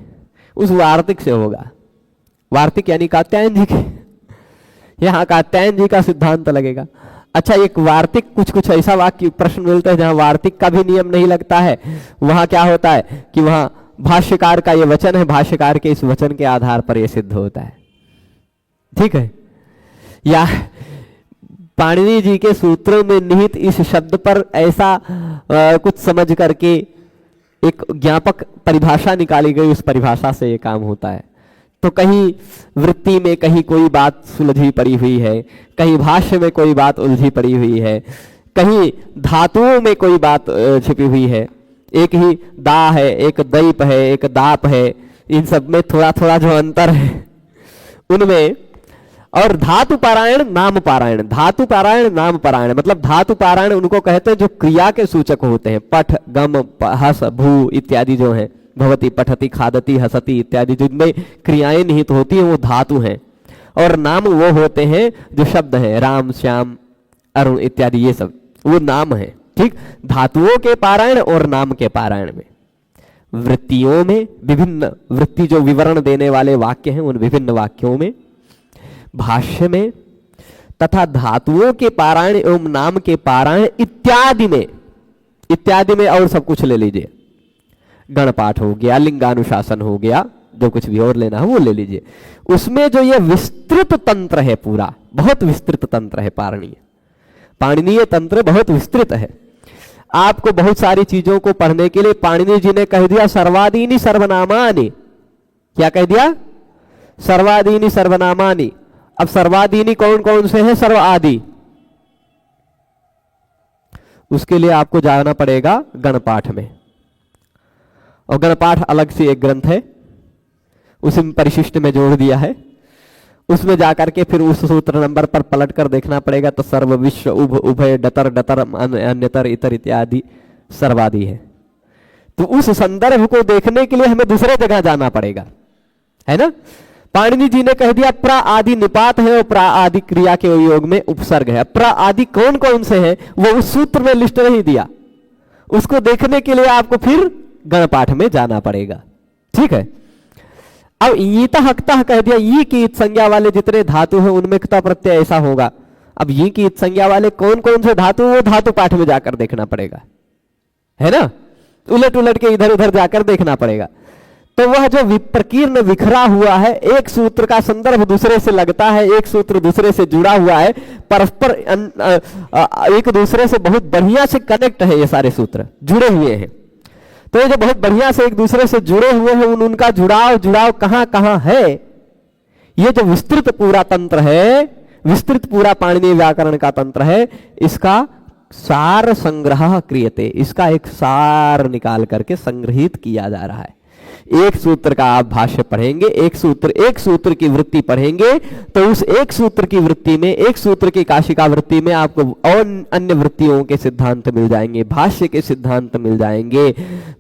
उस वार्तिक से होगा। वार्तिक यानी कात्यायन जी के, यहां कात्यायन जी का सिद्धांत लगेगा। अच्छा, एक वार्तिक कुछ ऐसा वाक्य प्रश्न मिलता है जहां वार्तिक का भी नियम नहीं लगता है, वहां क्या होता है कि वहां भाष्यकार का ये वचन है, भाष्यकार के इस वचन के आधार पर यह सिद्ध होता है, ठीक है। या पाणिनि जी के सूत्रों में निहित इस शब्द पर ऐसा कुछ समझ करके एक ज्ञापक परिभाषा निकाली गई, उस परिभाषा से ये काम होता है। तो कहीं वृत्ति में कहीं कोई बात सुलझी पड़ी हुई है, कहीं भाष्य में कोई बात उलझी पड़ी हुई है, कहीं धातुओं में कोई बात छिपी हुई है। एक ही दा है, एक दैप है, एक दाप है, इन सब में थोड़ा थोड़ा जो अंतर है उनमें। और धातु पारायण नाम पारायण, धातु पारायण नाम पारायण, मतलब धातु पारायण उनको कहते हैं जो क्रिया के सूचक होते हैं, पठ गम हस भू इत्यादि जो हैं, भवती पठती खादती हसती इत्यादि जिनमें क्रियाएं निहित होती हैं वो धातु हैं। और नाम वो होते हैं जो शब्द हैं, राम श्याम अरुण इत्यादि, ये सब वो नाम है, ठीक। धातुओं के पारायण और नाम के पारायण में, वृत्तियों में विभिन्न वृत्ति जो विवरण देने वाले वाक्य हैं उन विभिन्न वाक्यों में, भाष्य में, तथा धातुओं के पारायण एवं नाम के पारायण इत्यादि में, इत्यादि में और सब कुछ ले लीजिए, गणपाठ हो गया, लिंगानुशासन हो गया, जो कुछ भी और लेना है वो ले लीजिए। उसमें जो ये विस्तृत तंत्र है, पूरा बहुत विस्तृत तंत्र है पाणिनीय, पाणिनीय तंत्र बहुत विस्तृत है। आपको बहुत सारी चीजों को पढ़ने के लिए पाणिनि जी ने कह दिया सर्वादीनि सर्वनामानि, क्या कह दिया? सर्वादीनि सर्वनामानि। अब सर्वादीनि कौन कौन से हैं? सर्व आदि। उसके लिए आपको जाना पड़ेगा गणपाठ में, और गणपाठ अलग से एक ग्रंथ है, उसी में परिशिष्ट में जोड़ दिया है। उसमें जाकर के फिर उस सूत्र नंबर पर पलट कर देखना पड़ेगा, तो सर्व विश्व उभ उभय डतर डतर अन्यतर इतर इत्यादि सर्वादि है। तो उस संदर्भ को देखने के लिए हमें दूसरे जगह जाना पड़ेगा, है ना। पाणिनि जी ने कह दिया प्रा आदि निपात है और प्रा आदि क्रिया के योग में उपसर्ग है। प्रा आदि कौन कौन से हैं वो उस सूत्र में लिस्ट नहीं दिया, उसको देखने के लिए आपको फिर गणपाठ में जाना पड़ेगा, ठीक है। अब ईता हकता कह दिया, ई की इत संज्ञा वाले जितने धातु हैं उनमें क्ता प्रत्यय ऐसा होगा। अब ई की इत संज्ञा वाले कौन कौन से धातु, वो धातु पाठ में जाकर देखना पड़ेगा, है ना। उलट उलट के इधर उधर जाकर देखना पड़ेगा। तो वह जो विप्रकीर्ण विखरा हुआ है, एक सूत्र का संदर्भ दूसरे से लगता है, एक सूत्र दूसरे से जुड़ा हुआ है, परस्पर एक दूसरे से बहुत बढ़िया से कनेक्ट है, ये सारे सूत्र जुड़े हुए हैं। तो ये जो बहुत बढ़िया से एक दूसरे से जुड़े हुए हैं, उनका जुड़ाव कहां कहां है, ये जो विस्तृत पूरा तंत्र है, विस्तृत पूरा पाणिनीय व्याकरण का तंत्र है, इसका सार संग्रह क्रियते, इसका एक सार निकाल करके संग्रहित किया जा रहा है। एक सूत्र का आप भाष्य पढ़ेंगे, एक सूत्र की वृत्ति पढ़ेंगे, तो उस एक सूत्र की वृत्ति में, एक सूत्र की काशिका वृत्ति में आपको और अन्य वृत्तियों के सिद्धांत मिल जाएंगे, भाष्य के सिद्धांत मिल जाएंगे,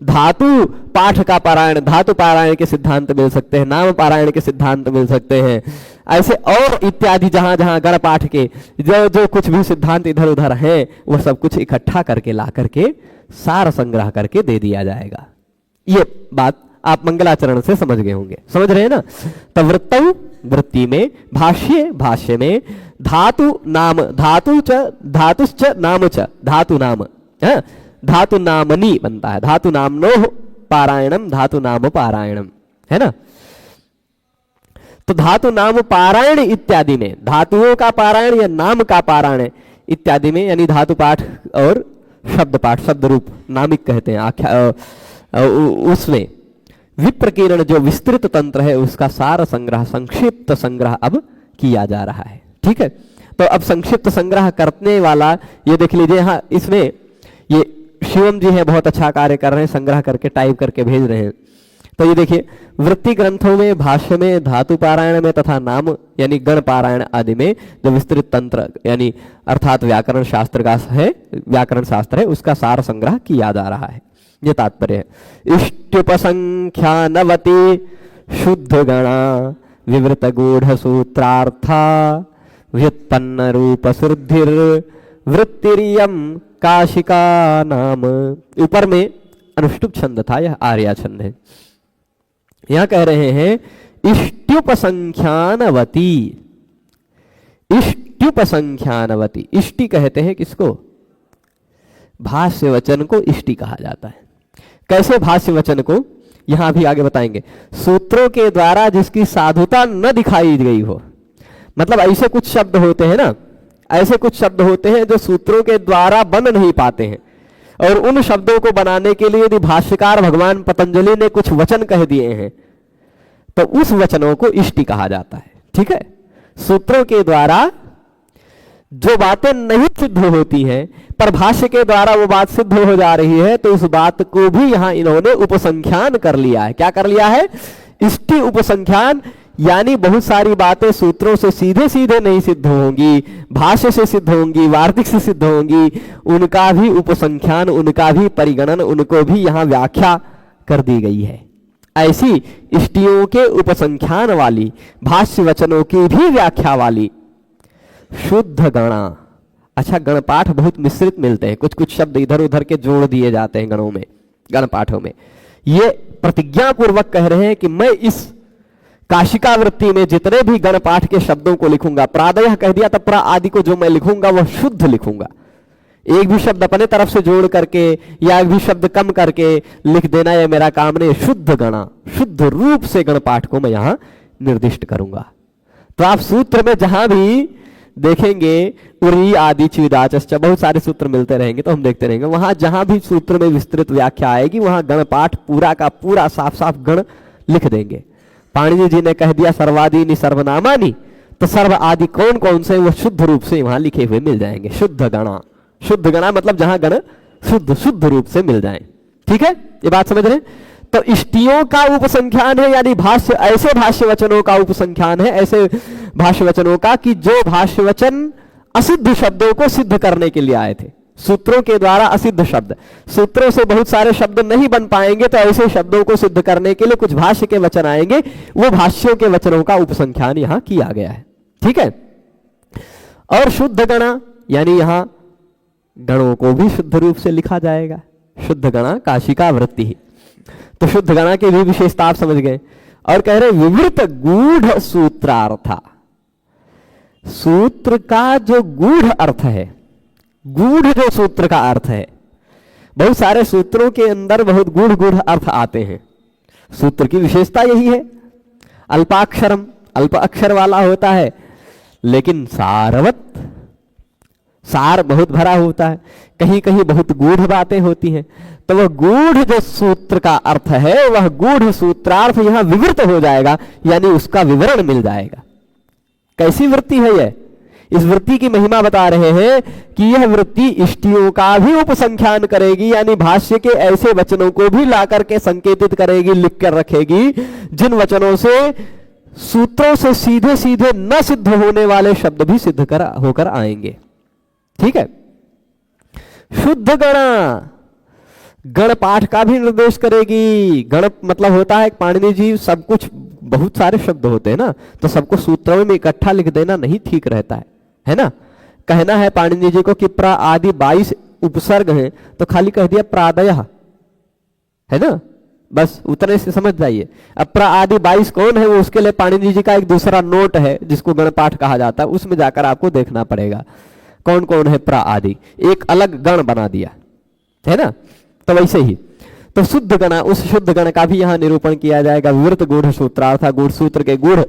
धातु पाठ का पारायण, धातु पारायण के सिद्धांत मिल सकते हैं, नाम पारायण के सिद्धांत मिल सकते हैं, ऐसे और इत्यादि जहां जहां गण पाठ के जो जो कुछ भी सिद्धांत इधर उधर हैं, वह सब कुछ इकट्ठा करके ला करके सार संग्रह करके दे दिया जाएगा। ये बात आप मंगलाचरण से समझ गए होंगे, समझ रहे हैं ना। तो वृत्तौ वृत्ति में, भाष्य में, धातु नाम, धातुश्च नाम च, धातु नाम, धातु नामनी बनता है, धातु नामनो पारायणम, धातु नाम पारायणम, है ना। तो धातु नाम पारायण इत्यादि में, धातुओं का पारायण या नाम का पारायण इत्यादि में, यानी धातु पाठ और शब्द पाठ, शब्द रूप नामिक कहते हैं आख्या, उसमें विप्रकीर्ण जो विस्तृत तंत्र है उसका सार संग्रह, संक्षिप्त संग्रह अब किया जा रहा है, ठीक है। तो अब संक्षिप्त संग्रह करने वाला ये देख लीजिए, हाँ इसमें ये शिवम जी हैं, बहुत अच्छा कार्य कर रहे हैं, संग्रह करके टाइप करके भेज रहे हैं। तो ये देखिए, वृत्ति ग्रंथों में, भाष्य में, धातु पारायण में तथा नाम यानी गण पारायण आदि में जो विस्तृत तंत्र यानी अर्थात व्याकरण शास्त्र का है, व्याकरण शास्त्र है, उसका सार संग्रह किया जा रहा है, ये तात्पर्य है। इष्टुपसंख्यानवति शुद्ध गणा विवृत गूढ़ सूत्रार्था व्युत्पन्न रूप सुर्धिर वृत्तिरियम काशिका नाम। ऊपर में अनुष्टुप छंद था, यह आर्या छंद है। यहां कह रहे हैं इष्ट्युपसंख्यानवती। इष्ट्युपसंख्यानवती, इष्टि कहते हैं किसको? भाष्य वचन को इष्टि कहा जाता है। कैसे भाष्य वचन को? यहां भी आगे बताएंगे। सूत्रों के द्वारा जिसकी साधुता न दिखाई गई हो, मतलब ऐसे कुछ शब्द होते हैं ना, ऐसे कुछ शब्द होते हैं जो सूत्रों के द्वारा बन नहीं पाते हैं, और उन शब्दों को बनाने के लिए यदि भाष्यकार भगवान पतंजलि ने कुछ वचन कह दिए हैं तो उस वचनों को इष्टि कहा जाता है। ठीक है, सूत्रों के द्वारा जो बातें नहीं सिद्ध होती हैं पर भाष्य के द्वारा वो बात सिद्ध हो जा रही है, तो उस बात को भी यहां इन्होंने उपसंख्यान कर लिया है। क्या कर लिया है? इष्टि उपसंख्यान, यानी बहुत सारी बातें सूत्रों से सीधे सीधे नहीं सिद्ध होंगी, भाष्य से सिद्ध होंगी, वार्तिक से सिद्ध होंगी, उनका भी उपसंख्यान, उनका भी परिगणन, उनको भी यहां व्याख्या कर दी गई है। ऐसी इष्टियों के उपसंख्यान वाली, भाष्य वचनों की भी व्याख्या वाली शुद्ध गणा। अच्छा, गणपाठ बहुत मिश्रित मिलते हैं, कुछ कुछ शब्द इधर उधर के जोड़ दिए जाते हैं गणों में, गणपाठों में। ये प्रतिज्ञा पूर्वक कह रहे हैं कि मैं इस काशिका वृत्ति में जितने भी गणपाठ के शब्दों को लिखूंगा, प्रादयः कह दिया, तब प्रा आदि को जो मैं लिखूंगा वह शुद्ध लिखूंगा। एक भी शब्द अपने तरफ से जोड़ करके या एक भी शब्द कम करके लिख देना यह मेरा काम नहीं। शुद्ध गणा, शुद्ध रूप से गणपाठ को मैं यहां निर्दिष्ट करूंगा। तो आप सूत्र में जहां भी देखेंगे उरी आदि चिदाचश्च, बहुत सारे सूत्र मिलते रहेंगे तो हम देखते रहेंगे, वहां जहां भी सूत्र में विस्तृत व्याख्या आएगी वहां गणपाठ पूरा का पूरा साफ साफ गण लिख देंगे। पाणिनि जी ने कह दिया सर्वादीनि सर्वनामानि, तो सर्व आदि कौन कौन से वो शुद्ध रूप से वहां लिखे हुए मिल जाएंगे। शुद्ध गणा, शुद्ध गणा मतलब जहां गण शुद्ध रूप से मिल जाए। ठीक है, ये बात समझ रहे? तो इष्टियों का उपसंख्यान है, यानी भाष्य, ऐसे भाष्य वचनों का उपसंख्यान है, ऐसे भाष्य वचनों का कि जो भाष्य वचन असिद्ध शब्दों को सिद्ध करने के लिए आए थे। सूत्रों के द्वारा असिद्ध शब्द, सूत्रों से बहुत सारे शब्द नहीं बन पाएंगे, तो ऐसे शब्दों को सिद्ध करने के लिए कुछ भाष्य के वचन आएंगे, वो भाष्यों के वचनों का उपसंख्यान यहां किया गया है। ठीक है, और शुद्ध गणा यानी यहां गणों को भी शुद्ध रूप से लिखा जाएगा। शुद्ध गणा काशिका वृत्ति ही, तो शुद्ध गणा की भी विशेषता आप समझ गए। और कह रहे विवृत गूढ़ सूत्रार्था, सूत्र का जो गूढ़ अर्थ है, गूढ़ जो सूत्र का अर्थ है, बहुत सारे सूत्रों के अंदर बहुत गूढ़ गूढ़ अर्थ आते हैं। सूत्र की विशेषता यही है, अल्पाक्षरम, अल्प अक्षर वाला होता है, लेकिन सारवत, सार बहुत भरा होता है। कहीं कहीं बहुत गूढ़ बातें होती हैं, तो वह गूढ़ जो सूत्र का अर्थ है, वह गूढ़ सूत्रार्थ यहां विवृत हो जाएगा, यानी उसका विवरण मिल जाएगा। कैसी वृत्ति है यह? इस वृत्ति की महिमा बता रहे हैं कि यह वृत्ति इष्टियों का भी उपसंख्यान करेगी, यानी भाष्य के ऐसे वचनों को भी लाकर के संकेतित करेगी, लिख कर रखेगी, जिन वचनों से सूत्रों से सीधे सीधे न सिद्ध होने वाले शब्द भी सिद्ध होकर आएंगे। ठीक है, शुद्ध गणा, गण पाठ का भी निर्देश करेगी। गण मतलब होता है पाणिनि जी, सब कुछ, बहुत सारे शब्द होते हैं ना, तो सबको सूत्रों में इकट्ठा लिख देना नहीं ठीक रहता है ना। कहना है पाणिनि जी को कि प्रा आदि 22 उपसर्ग हैं, तो खाली कह दिया प्रादयः, है ना, बस उतने से समझ जाइए। अब प्रा आदि 22 कौन है, वो उसके लिए पाणिनि जी का एक दूसरा नोट है जिसको गण पाठ कहा जाता है, उसमें जाकर आपको देखना पड़ेगा कौन कौन है प्रा आदि, एक अलग गण बना दिया है ना। तो वैसे ही तो शुद्ध गणा, उस शुद्ध गण का भी यहां निरूपण किया जाएगा। विवृत गूढ़ सूत्रार्थ, गूढ़ सूत्र के गूढ़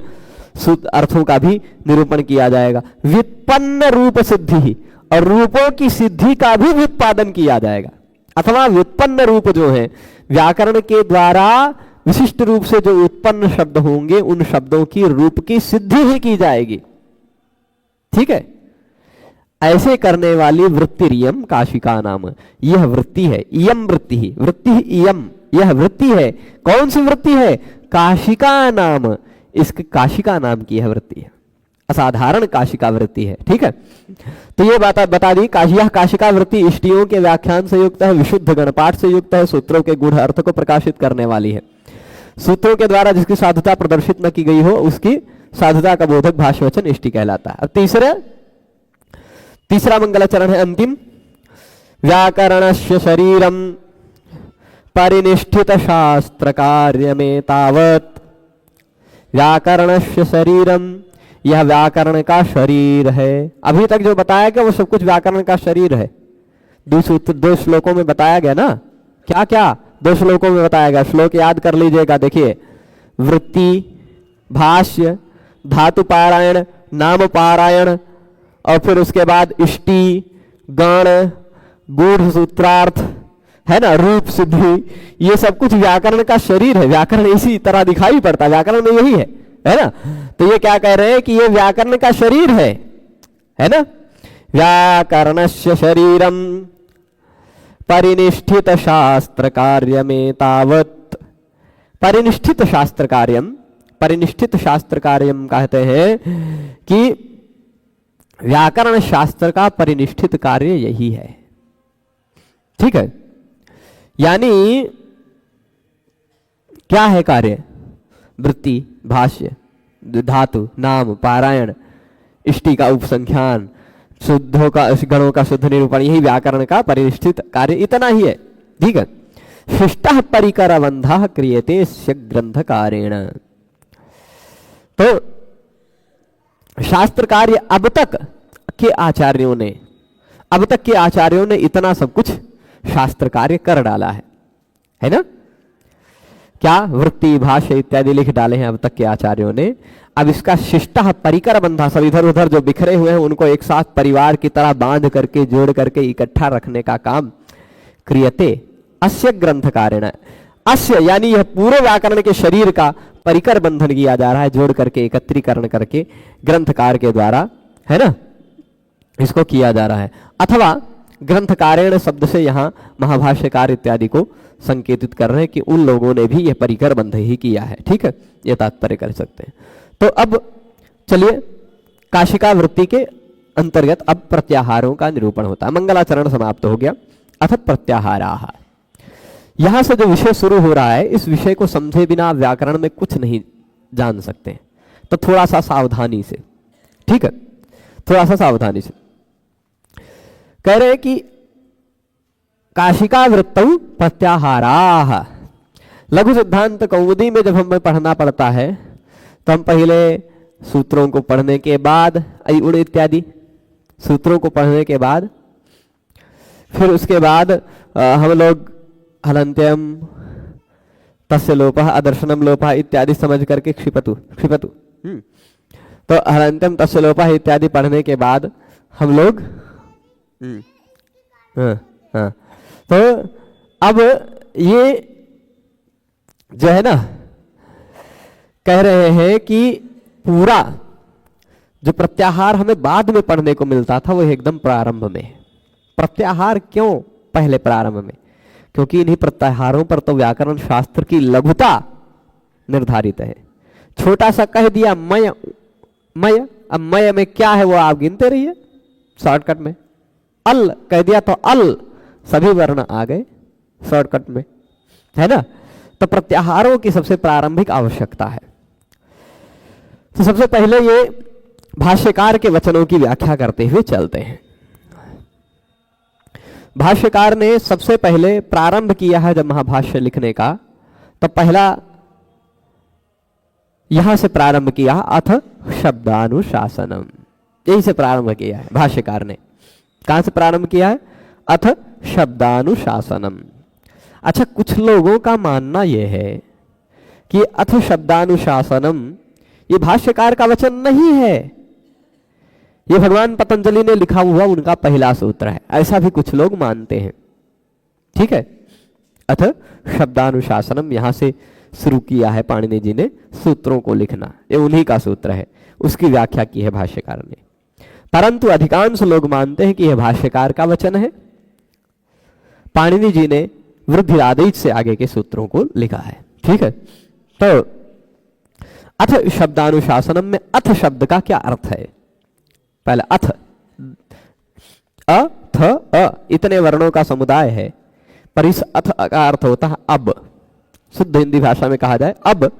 अर्थों का भी निरूपण किया जाएगा। व्युत्पन्न रूप सिद्धि, और रूपों की सिद्धि का भी व्युत्पादन किया जाएगा। अथवा व्युत्पन्न रूप जो है, व्याकरण के द्वारा विशिष्ट रूप से जो उत्पन्न शब्द होंगे, उन शब्दों की रूप की सिद्धि ही की जाएगी। ठीक है, ऐसे करने वाली वृत्ति इयम काशिका नाम, यह वृत्ति है। इयम वृत्ति ही, वृत्ति ही इयम, यह वृत्ति है। कौन सी वृत्ति है? काशिका नाम, इसके काशिका नाम की यह वृत्ति है, असाधारण काशिका वृत्ति है। ठीक है, तो ये बात बता दी। यह काशिका वृत्ति इष्टियों के व्याख्यान से युक्त है, विशुद्ध गणपाठ से युक्त है, सूत्रों के गूढ़ अर्थ को प्रकाशित करने वाली है। सूत्रों के द्वारा जिसकी साधुता प्रदर्शित न की गई हो, उसकी साधुता का बोधक भाष्य वचन इष्टि कहलाता है। अब तीसरे, तीसरा मंगलाचरण है अंतिम, व्याकरणस्य शरीरम परिनिष्ठित शास्त्र कार्य में तावत। व्याकरणस्य शरीरम, यह व्याकरण का शरीर है। अभी तक जो बताया गया वो सब कुछ व्याकरण का शरीर है। दो श्लोकों में बताया गया ना, क्या क्या 2 श्लोकों में बताया गया, श्लोक याद कर लीजिएगा। देखिए, वृत्ति, भाष्य, धातु पारायण, नाम पारायण, और फिर उसके बाद इष्टि, गण, गूढ़ सूत्रार्थ, है ना, रूप सिद्धि, ये सब कुछ व्याकरण का शरीर है। व्याकरण इसी तरह दिखाई पड़ता है, व्याकरण में यही है ना। तो ये क्या कह रहे हैं कि ये व्याकरण का शरीर है ना। व्याकरणस्य शरीरम परिनिष्ठित शास्त्र कार्य में तावत। परिनिष्ठित शास्त्र कार्यम, परिनिष्ठित शास्त्र कार्यम कहते हैं कि व्याकरण शास्त्र का परिनिष्ठित कार्य यही है। ठीक है, यानी क्या है कार्य? वृत्ति, भाष्य, धातु, नाम, पारायण, इष्टि का उपसंख्यान, शुद्धों का, गणों का शुद्ध निरूपण, यही व्याकरण का परिनिष्ठित कार्य, इतना ही है। ठीक है, शिष्टः परिकरबन्धः क्रियते स्य ग्रंथकारेण। तो शास्त्र कार्य अब तक के आचार्यों ने इतना सब कुछ शास्त्र कार्य कर डाला है ना। क्या? वृत्ति, भाष्य इत्यादि लिख डाले हैं अब तक के आचार्यों ने। अब इसका शिष्टः परिकर बंधा, सब इधर उधर जो बिखरे हुए हैं उनको एक साथ परिवार की तरह बांध करके, जोड़ करके, इकट्ठा रखने का काम क्रियते अस्य ग्रंथकारेण। अस्य यानी यह पूरे व्याकरण के शरीर का परिकर बंधन किया जा रहा है, जोड़ करके, एकत्रीकरण करके ग्रंथकार के द्वारा, है ना, इसको किया जा रहा है। अथवा ग्रंथकारेण शब्द से यहाँ महाभाष्यकार इत्यादि को संकेतित कर रहे हैं कि उन लोगों ने भी यह परिकर बंध ही किया है। ठीक है, ये तात्पर्य कर सकते हैं। तो अब चलिए, काशिका वृत्ति के अंतर्गत अब प्रत्याहारों का निरूपण होता है। मंगलाचरण समाप्त हो गया। अथ प्रत्याहाराः, यहां से जो विषय शुरू हो रहा है, इस विषय को समझे बिना व्याकरण में कुछ नहीं जान सकते, तो थोड़ा सा सावधानी से, ठीक है, थोड़ा सा सावधानी से कह रहे हैं कि काशिका वृत्तौ प्रत्याहाराः। लघु सिद्धांत कौमुदी में जब हमें पढ़ना पड़ता है तो हम पहले सूत्रों को पढ़ने के बाद, उड़ इत्यादि सूत्रों को पढ़ने के बाद, फिर उसके बाद हम लोग हलन्त्यम, तस्य लोपः, अदर्शनम लोपः इत्यादि समझ करके क्षिपतु तो हलन्त्यम तस्य लोपः इत्यादि पढ़ने के बाद हम लोग हाँ, तो अब ये जो है ना, कह रहे हैं कि पूरा जो प्रत्याहार हमें बाद में पढ़ने को मिलता था वो एकदम प्रारंभ में। प्रत्याहार क्यों पहले प्रारंभ में? क्योंकि इन्हीं प्रत्याहारों पर तो व्याकरण शास्त्र की लघुता निर्धारित है। छोटा सा कह दिया मय, अब मय में क्या है वो आप गिनते रहिए शॉर्टकट में। अल कह दिया तो अल, सभी वर्ण आ गए शॉर्टकट में, है ना। तो प्रत्याहारों की सबसे प्रारंभिक आवश्यकता है। तो सबसे पहले ये भाष्यकार के वचनों की व्याख्या करते हुए चलते हैं। भाष्यकार ने सबसे पहले प्रारंभ किया है जब महाभाष्य लिखने का, तो पहला यहां से प्रारंभ किया, अथ शब्दानुशासनम, यही से प्रारंभ किया है भाष्यकार ने। कहां से प्रारंभ किया है? अथ शब्दानुशासनम। अच्छा, कुछ लोगों का मानना यह है कि अथ शब्दानुशासनम ये भाष्यकार का वचन नहीं है, ये भगवान पतंजलि ने लिखा हुआ उनका पहला सूत्र है, ऐसा भी कुछ लोग मानते हैं। ठीक है, अथ शब्दानुशासनम यहां से शुरू किया है पाणिनि जी ने सूत्रों को लिखना, ये उन्हीं का सूत्र है, उसकी व्याख्या की है भाष्यकार ने। परंतु अधिकांश लोग मानते हैं कि यह भाष्यकार का वचन है, पाणिनि जी ने वृद्धिरादेश से आगे के सूत्रों को लिखा है। ठीक है, तो अथ शब्दानुशासनम में अथ शब्द का क्या अर्थ है? पहले अथ, अ थ अ इतने वर्णों का समुदाय है, पर इस अथ का अर्थ होता है अब। शुद्ध हिंदी भाषा में कहा जाए अब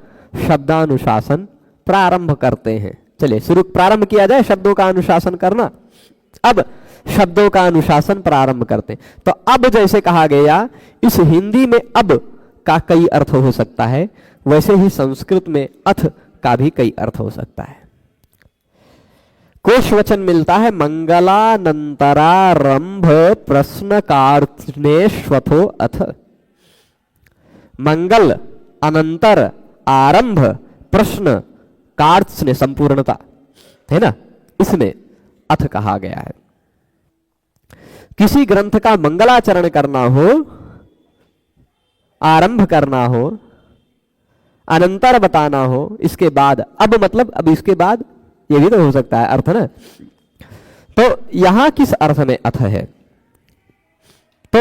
शब्दानुशासन प्रारंभ करते हैं। चलिए शुरू प्रारंभ किया जाए शब्दों का अनुशासन करना। अब शब्दों का अनुशासन प्रारंभ करते हैं। तो अब जैसे कहा गया, इस हिंदी में अब का कई अर्थ हो सकता है, वैसे ही संस्कृत में अथ का भी कई अर्थ हो सकता है। कोश मिलता है मंगलानंतरारंभ प्रश्न कार्त्स्नेश्वथो अथ। मंगल अनंतर आरंभ प्रश्न कार्त्स्ने संपूर्णता है ना, इसमें अथ कहा गया है। किसी ग्रंथ का मंगलाचरण करना हो, आरंभ करना हो, अनंतर बताना हो, इसके बाद, अब मतलब अब इसके बाद, ये भी तो हो सकता है अर्थ ना। तो यहां किस अर्थ में अथ है? तो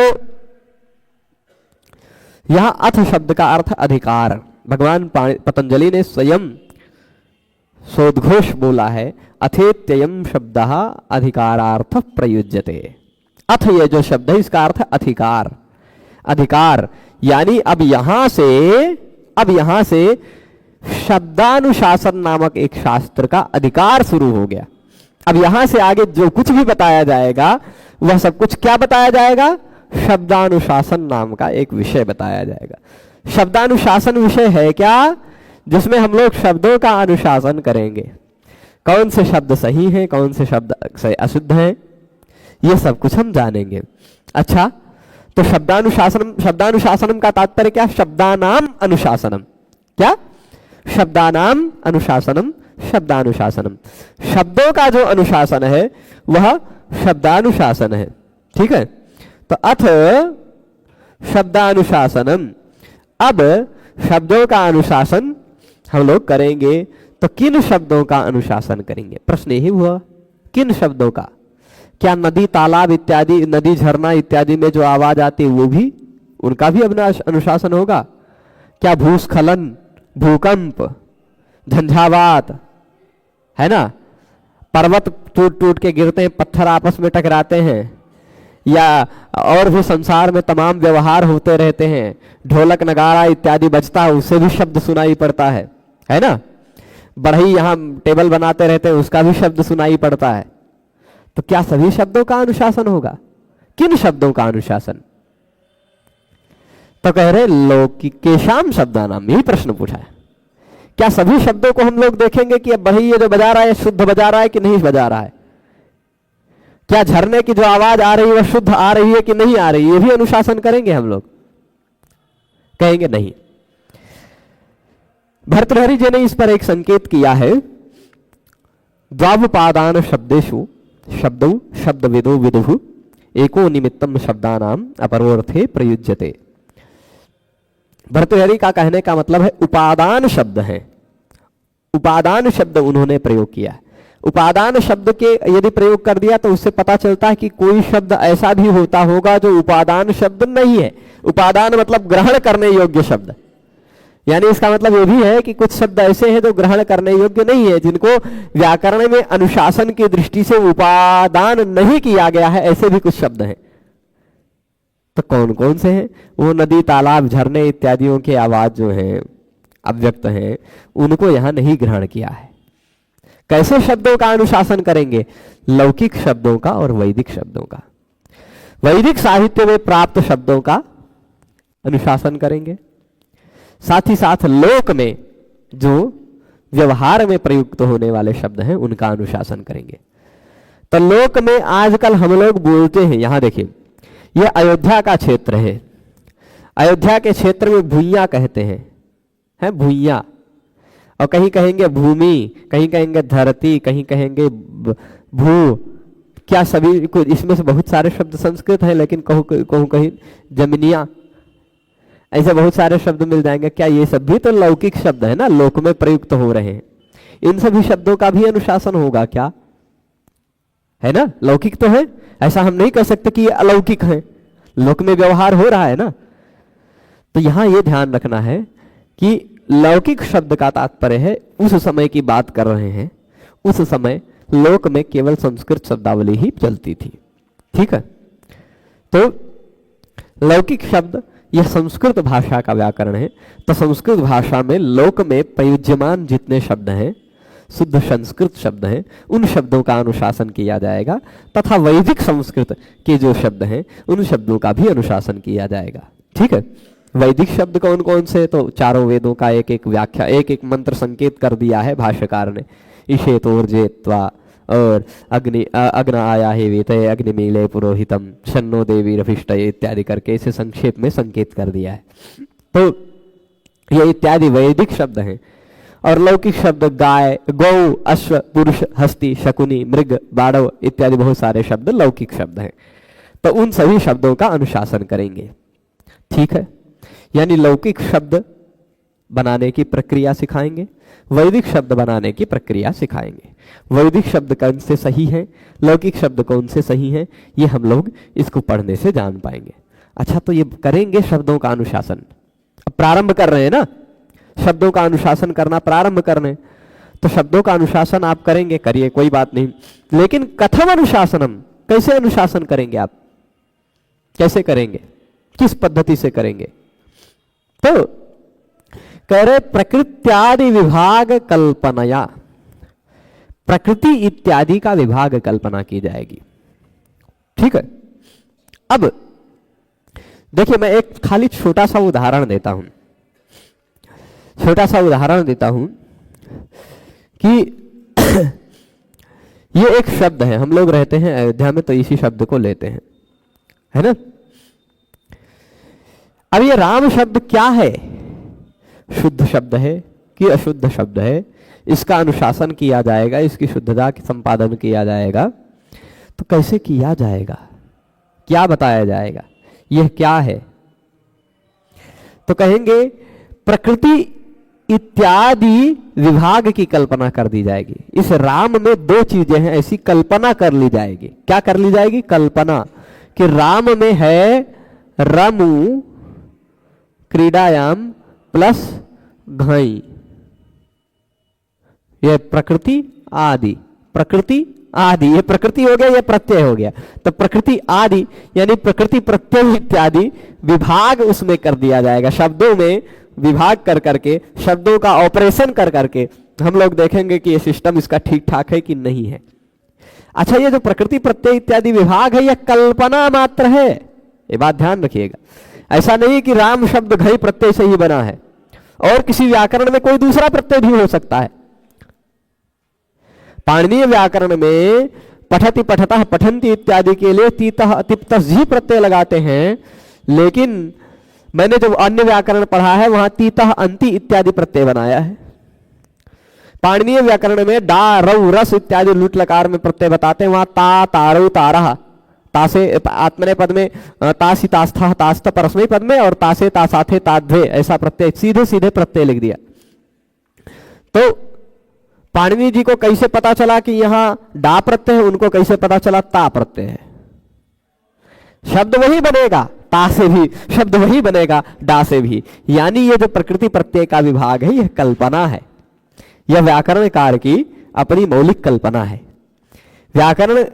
यहां अथ शब्द का अर्थ अधिकार। भगवान पतंजलि ने स्वयं सोदघोष बोला है, अथेत्ययम शब्द अधिकारार्थ प्रयुज्यते। अथ ये जो शब्द है इसका अर्थ अधिकार। अधिकार यानी अब यहां से शब्दानुशासन नामक एक शास्त्र का अधिकार शुरू हो गया। अब यहां से आगे जो कुछ भी बताया जाएगा वह सब कुछ क्या बताया जाएगा? शब्दानुशासन नाम का एक विषय बताया जाएगा। शब्दानुशासन विषय है क्या? जिसमें हम लोग शब्दों का अनुशासन करेंगे। कौन से शब्द सही हैं, कौन से शब्द अशुद्ध हैं, ये सब कुछ हम जानेंगे। अच्छा, तो शब्दानुशासनम का तात्पर्य क्या? शब्दानाम अनुशासनम। क्या? शब्दानाम अनुशासनम, शब्दानुशासनम। शब्दों का जो अनुशासन है वह शब्दानुशासन है। ठीक है, तो अथ शब्दानुशासनम। अब शब्दों का अनुशासन हम लोग करेंगे, तो किन शब्दों का अनुशासन करेंगे? प्रश्न यही हुआ, किन शब्दों का? क्या नदी तालाब इत्यादि, नदी झरना इत्यादि में जो आवाज आती है वो भी, उनका भी अनुशासन होगा? क्या भूस्खलन, भूकंप, झंझावात, है ना, पर्वत टूट टूट के गिरते हैं, पत्थर आपस में टकराते हैं, या और भी संसार में तमाम व्यवहार होते रहते हैं, ढोलक नगाड़ा इत्यादि बजता है, उससे भी शब्द सुनाई पड़ता है ना। बढ़ई यहाँ टेबल बनाते रहते हैं, उसका भी शब्द सुनाई पड़ता है। तो क्या सभी शब्दों का अनुशासन होगा? किन शब्दों का अनुशासन? तो कह रहे लौकिकेशाम शब्दानाम, यही प्रश्न पूछा है। क्या सभी शब्दों को हम लोग देखेंगे कि अब बढ़ई ये जो बजा रहा है शुद्ध बजा रहा है कि नहीं बजा रहा है? क्या झरने की जो आवाज आ रही है वह शुद्ध आ रही है कि नहीं आ रही, ये भी अनुशासन करेंगे हम लोग? कहेंगे नहीं। भर्तृहरि जी ने इस पर एक संकेत किया है, द्वावपादान शब्देषु शब्दौ शब्दविदो विदुः एको निमित्तम शब्दानाम अपरोर्थे प्रयुज्यते। भर्तृहरि का कहने का मतलब है उपादान शब्द है, उपादान शब्द उन्होंने प्रयोग किया है। उपादान शब्द के यदि प्रयोग कर दिया तो उससे पता चलता है कि कोई शब्द ऐसा भी होता होगा जो उपादान शब्द नहीं है। उपादान मतलब ग्रहण करने योग्य शब्द, यानी इसका मतलब ये भी है कि कुछ शब्द ऐसे हैं जो ग्रहण करने योग्य नहीं है, जिनको व्याकरण में अनुशासन की दृष्टि से उपादान नहीं किया गया है, ऐसे भी कुछ शब्द हैं। तो कौन कौन से हैं? वो नदी तालाब झरने इत्यादियों की आवाज जो है अव्यक्त है, उनको यहां नहीं ग्रहण किया है। कैसे शब्दों का अनुशासन करेंगे? लौकिक शब्दों का और वैदिक शब्दों का। वैदिक साहित्य में प्राप्त शब्दों का अनुशासन करेंगे, साथ ही साथ लोक में जो व्यवहार में प्रयुक्त होने वाले शब्द हैं उनका अनुशासन करेंगे। तो लोक में आजकल हम लोग बोलते हैं, यहां देखिए यह अयोध्या का क्षेत्र है, अयोध्या के क्षेत्र में भूइयां कहते हैं भूइयां, और कहीं कहेंगे भूमि, कहीं कहेंगे धरती, कहीं कहेंगे भू। क्या सभी को इसमें से बहुत सारे शब्द संस्कृत हैं, लेकिन कहूँ कहीं जमीनिया, ऐसे बहुत सारे शब्द मिल जाएंगे। क्या ये सब भी तो लौकिक शब्द है ना, लोक में प्रयुक्त हो रहे हैं? इन सभी शब्दों का भी अनुशासन होगा क्या? है ना, लौकिक तो है, ऐसा हम नहीं कह सकते कि ये अलौकिक है, लोक में व्यवहार हो रहा है ना। तो यहां ये ध्यान रखना है कि लौकिक शब्द का तात्पर्य है उस समय की बात कर रहे हैं, उस समय लोक में केवल संस्कृत शब्दावली ही चलती थी। ठीक है, तो लौकिक शब्द यह संस्कृत भाषा का व्याकरण है। तो संस्कृत भाषा में लोक में प्रयुज्यमान जितने शब्द हैं शुद्ध संस्कृत शब्द हैं उन शब्दों का अनुशासन किया जाएगा, तथा वैदिक संस्कृत के जो शब्द हैं उन शब्दों का भी अनुशासन किया जाएगा। ठीक है, वैदिक शब्द कौन कौन से, तो चारों वेदों का एक एक व्याख्या, एक एक मंत्र संकेत कर दिया है भाष्यकार ने। ईशेतोर्जेत्वा और अग्न आया हे वेतये अग्निमीले पुरोहितम शन्नो देवी रभिष्टये इत्यादि करके इसे संक्षेप में संकेत कर दिया है। तो ये इत्यादि वैदिक शब्द हैं। और लौकिक शब्द गाय, गौ, अश्व, पुरुष, हस्ती, शकुनी, मृग, बाड़व इत्यादि बहुत सारे शब्द लौकिक शब्द हैं। तो उन सभी शब्दों का अनुशासन करेंगे। ठीक है, यानी लौकिक शब्द बनाने की प्रक्रिया सिखाएंगे, वैदिक शब्द बनाने की प्रक्रिया सिखाएंगे। वैदिक शब्द कौन से सही हैं, लौकिक शब्द कौन से सही हैं, ये हम लोग इसको पढ़ने से जान पाएंगे। अच्छा, तो ये करेंगे शब्दों का अनुशासन। अब प्रारंभ कर रहे हैं ना, शब्दों का अनुशासन करना प्रारंभ कर रहे हैं, तो शब्दों का अनुशासन आप करेंगे, करिए, कोई बात नहीं। लेकिन कथम अनुशासनम, कैसे अनुशासन करेंगे आप, कैसे करेंगे, किस पद्धति से करेंगे? तो कह रहे प्रकृत्यादि विभाग कल्पनया, प्रकृति इत्यादि का विभाग कल्पना की जाएगी। ठीक है, अब देखिए मैं एक खाली छोटा सा उदाहरण देता हूं, छोटा सा उदाहरण देता हूं कि ये एक शब्द है, हम लोग रहते हैं अयोध्या में तो इसी शब्द को लेते हैं, है ना। अब ये राम शब्द क्या है, शुद्ध शब्द है कि अशुद्ध शब्द है, इसका अनुशासन किया जाएगा, इसकी शुद्धता की संपादन किया जाएगा। तो कैसे किया जाएगा, क्या बताया जाएगा, यह क्या है? तो कहेंगे प्रकृति इत्यादि विभाग की कल्पना कर दी जाएगी। इस राम में दो चीजें हैं, ऐसी कल्पना कर ली जाएगी। क्या कर ली जाएगी? कल्पना, कि राम में है रमु क्रीडायाम प्लस घई, ये प्रकृति आदि, प्रकृति आदि, ये प्रकृति हो गया, ये प्रत्यय हो गया। तो प्रकृति आदि यानी प्रकृति प्रत्यय इत्यादि विभाग उसमें कर दिया जाएगा। शब्दों में विभाग कर करके, शब्दों का ऑपरेशन कर करके हम लोग देखेंगे कि ये सिस्टम इसका ठीक ठाक है कि नहीं है। अच्छा, ये जो प्रकृति प्रत्यय इत्यादि विभाग है, यह कल्पना मात्र है, ये बात ध्यान रखिएगा। ऐसा नहीं कि राम शब्द घई प्रत्यय से ही बना है, और किसी व्याकरण में कोई दूसरा प्रत्यय भी हो सकता है। पाणिनीय व्याकरण में पठति पठतः पठन्ति इत्यादि के लिए तीतः अतिप्तः जी प्रत्यय लगाते हैं, लेकिन मैंने जो अन्य व्याकरण पढ़ा है वहां तीतः अंति इत्यादि प्रत्यय बनाया है। पाणिनीय व्याकरण में डा रौ रस इत्यादि लुट लकार में प्रत्यय बताते हैं, वहां ता तारौ तारह, तासे आत्मने पद में तासी तास्था तास्त परस्मई पद में, और तासे तासाथे ताध्वे ऐसा प्रत्यय सीधे सीधे प्रत्यय लिख दिया। तो पाणिनि जी को कैसे पता चला कि यहां डा प्रत्यय है, उनको कैसे पता चला ता प्रत्यय है? शब्द वही बनेगा, ता से भी शब्द वही बनेगा, डा से भी। यानी ये जो प्रकृति प्रत्यय का विभाग है, यह कल्पना है, यह व्याकरणकार की अपनी मौलिक कल्पना है। व्याकरण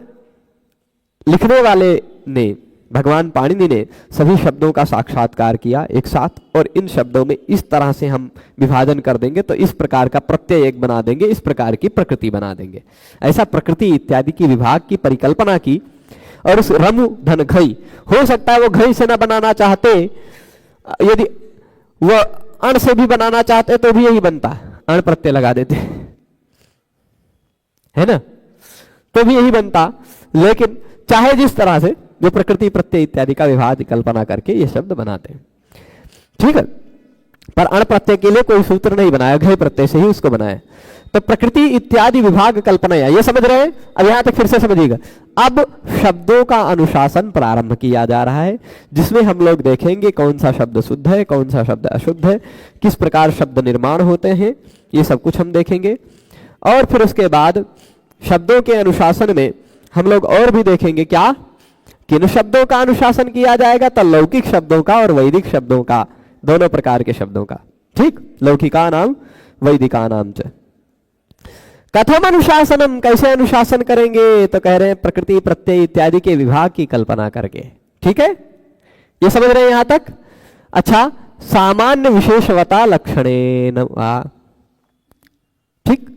लिखने वाले ने, भगवान पाणिनि ने सभी शब्दों का साक्षात्कार किया एक साथ, और इन शब्दों में इस तरह से हम विभाजन कर देंगे तो इस प्रकार का प्रत्यय एक बना देंगे, इस प्रकार की प्रकृति बना देंगे। ऐसा प्रकृति इत्यादि की विभाग की परिकल्पना की। और उस रमु धन घई, हो सकता है वो घई से ना बनाना चाहते, यदि वो अण से भी बनाना चाहते तो भी यही बनता, अण प्रत्यय लगा देते, है ना, तो भी यही बनता। लेकिन चाहे जिस तरह से जो प्रकृति प्रत्यय इत्यादि का विभाग कल्पना करके ये शब्द बनाते हैं, ठीक है। पर अण प्रत्यय के लिए कोई सूत्र नहीं बनाया, घय प्रत्यय से ही उसको बनाया। तो प्रकृति इत्यादि विभाग कल्पना, ये समझ रहे हैं? अब यहां तक फिर से समझिएगा। अब शब्दों का अनुशासन प्रारंभ किया जा रहा है, जिसमें हम लोग देखेंगे कौन सा शब्द शुद्ध है, कौन सा शब्द अशुद्ध है, किस प्रकार शब्द निर्माण होते हैं, ये सब कुछ हम देखेंगे। और फिर उसके बाद शब्दों के अनुशासन में हम लोग और भी देखेंगे क्या, किन शब्दों का अनुशासन किया जाएगा। तो लौकिक शब्दों का और वैदिक शब्दों का, दोनों प्रकार के शब्दों का, ठीक। लौकिका नाम वैदिका नाम च। कथम अनुशासनम, कैसे अनुशासन करेंगे? तो कह रहे हैं प्रकृति प्रत्यय इत्यादि के विभाग की कल्पना करके, ठीक है। ये समझ रहे हैं यहां तक? अच्छा, सामान्य विशेषवता लक्षणेन, ठीक,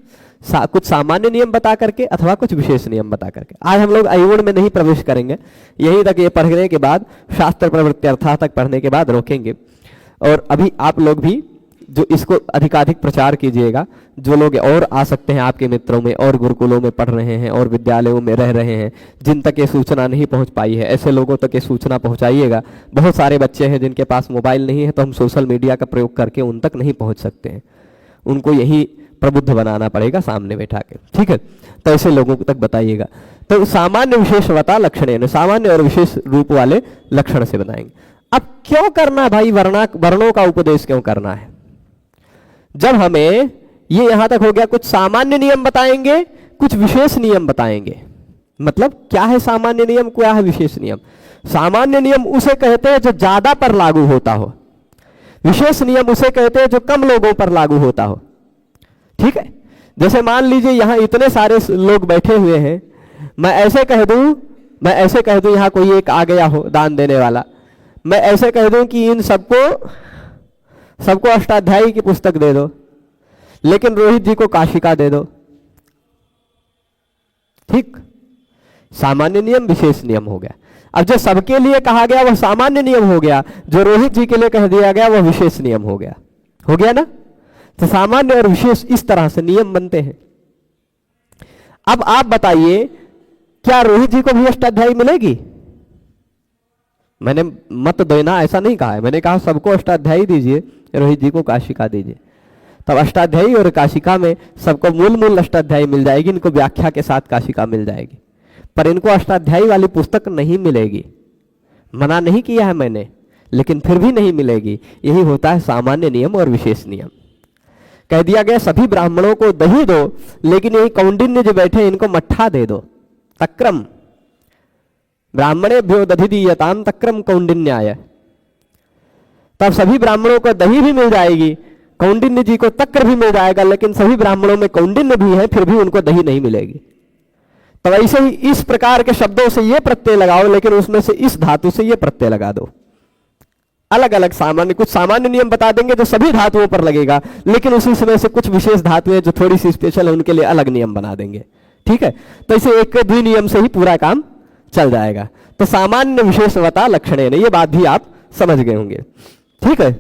कुछ सामान्य नियम बता करके अथवा कुछ विशेष नियम बता करके। आज हम लोग अयुण में नहीं प्रवेश करेंगे, यहीं तक ये पढ़ने के बाद शास्त्र प्रवृत्ति अर्था तक पढ़ने के बाद रोकेंगे। और अभी आप लोग भी जो इसको अधिकाधिक प्रचार कीजिएगा, जो लोग और आ सकते हैं आपके मित्रों में और गुरुकुलों में पढ़ रहे हैं और विद्यालयों में रह रहे हैं, जिन तक ये सूचना नहीं पहुंच पाई है, ऐसे लोगों तक ये सूचना पहुंचाइएगा। बहुत सारे बच्चे हैं जिनके पास मोबाइल नहीं है, तो हम सोशल मीडिया का प्रयोग करके उन तक नहीं पहुंच सकते हैं, उनको यही प्रबुद्ध बनाना पड़ेगा सामने बैठा के, ठीक है। तो ऐसे लोगों तक बताइएगा। तो सामान्य विशेषवता लक्षण, सामान्य और विशेष रूप वाले लक्षण से बताएंगे। अब क्यों करना भाई वर्णों का उपदेश क्यों करना है? जब हमें ये यहां तक हो गया, कुछ सामान्य नियम बताएंगे, कुछ विशेष नियम बताएंगे। मतलब क्या है सामान्य नियम, क्या है विशेष नियम? सामान्य नियम उसे कहते हैं जो ज्यादा पर लागू होता हो, विशेष नियम उसे कहते हैं जो कम लोगों पर लागू होता हो, ठीक है। जैसे मान लीजिए यहां इतने सारे लोग बैठे हुए हैं, मैं ऐसे कह दूं यहां कोई एक आ गया हो दान देने वाला, मैं ऐसे कह दूं कि इन सबको अष्टाध्यायी की पुस्तक दे दो, लेकिन रोहित जी को काशिका दे दो, ठीक। सामान्य नियम विशेष नियम हो गया। अब जो सबके लिए कहा गया वह सामान्य नियम हो गया, जो रोहित जी के लिए कह दिया गया वह विशेष नियम हो गया ना। तो सामान्य और विशेष इस तरह से नियम बनते हैं। अब आप बताइए, क्या रोहित जी को भी अष्टाध्यायी मिलेगी? मैंने मत देना ऐसा नहीं कहा है, मैंने कहा सबको अष्टाध्यायी दीजिए, रोहित जी को काशिका दीजिए। तब अष्टाध्यायी और काशिका में सबको मूल अष्टाध्यायी मिल जाएगी, इनको व्याख्या के साथ काशिका मिल जाएगी, पर इनको अष्टाध्यायी वाली पुस्तक नहीं मिलेगी। मना नहीं किया है मैंने, लेकिन फिर भी नहीं मिलेगी। यही होता है सामान्य नियम और विशेष नियम। कह दिया गया सभी ब्राह्मणों को दही दो, लेकिन यही कौंडिन्य जो बैठे इनको मट्ठा दे दो, तक्रम ब्राह्मणेभ्यो दधिदीयताम तक्रम कौंडिन्याय। तब सभी ब्राह्मणों को दही भी मिल जाएगी, कौंडिन्य जी को तक्र भी मिल जाएगा, लेकिन सभी ब्राह्मणों में कौंडिन्य भी है, फिर भी उनको दही नहीं मिलेगी। तो ऐसे ही इस प्रकार के शब्दों से ये प्रत्यय लगाओ, लेकिन उसमें से इस धातु से ये प्रत्यय लगा दो। अलग अलग सामान्य, कुछ सामान्य नियम बता देंगे जो सभी धातुओं पर लगेगा, लेकिन उसी समय से कुछ विशेष धातुएं जो थोड़ी सी स्पेशल है उनके लिए अलग नियम बना देंगे, ठीक है। तो इसे एक द्वि नियम से ही पूरा काम चल जाएगा। तो सामान्य विशेषवता लक्षणे, ये बात भी आप समझ गए होंगे, ठीक है।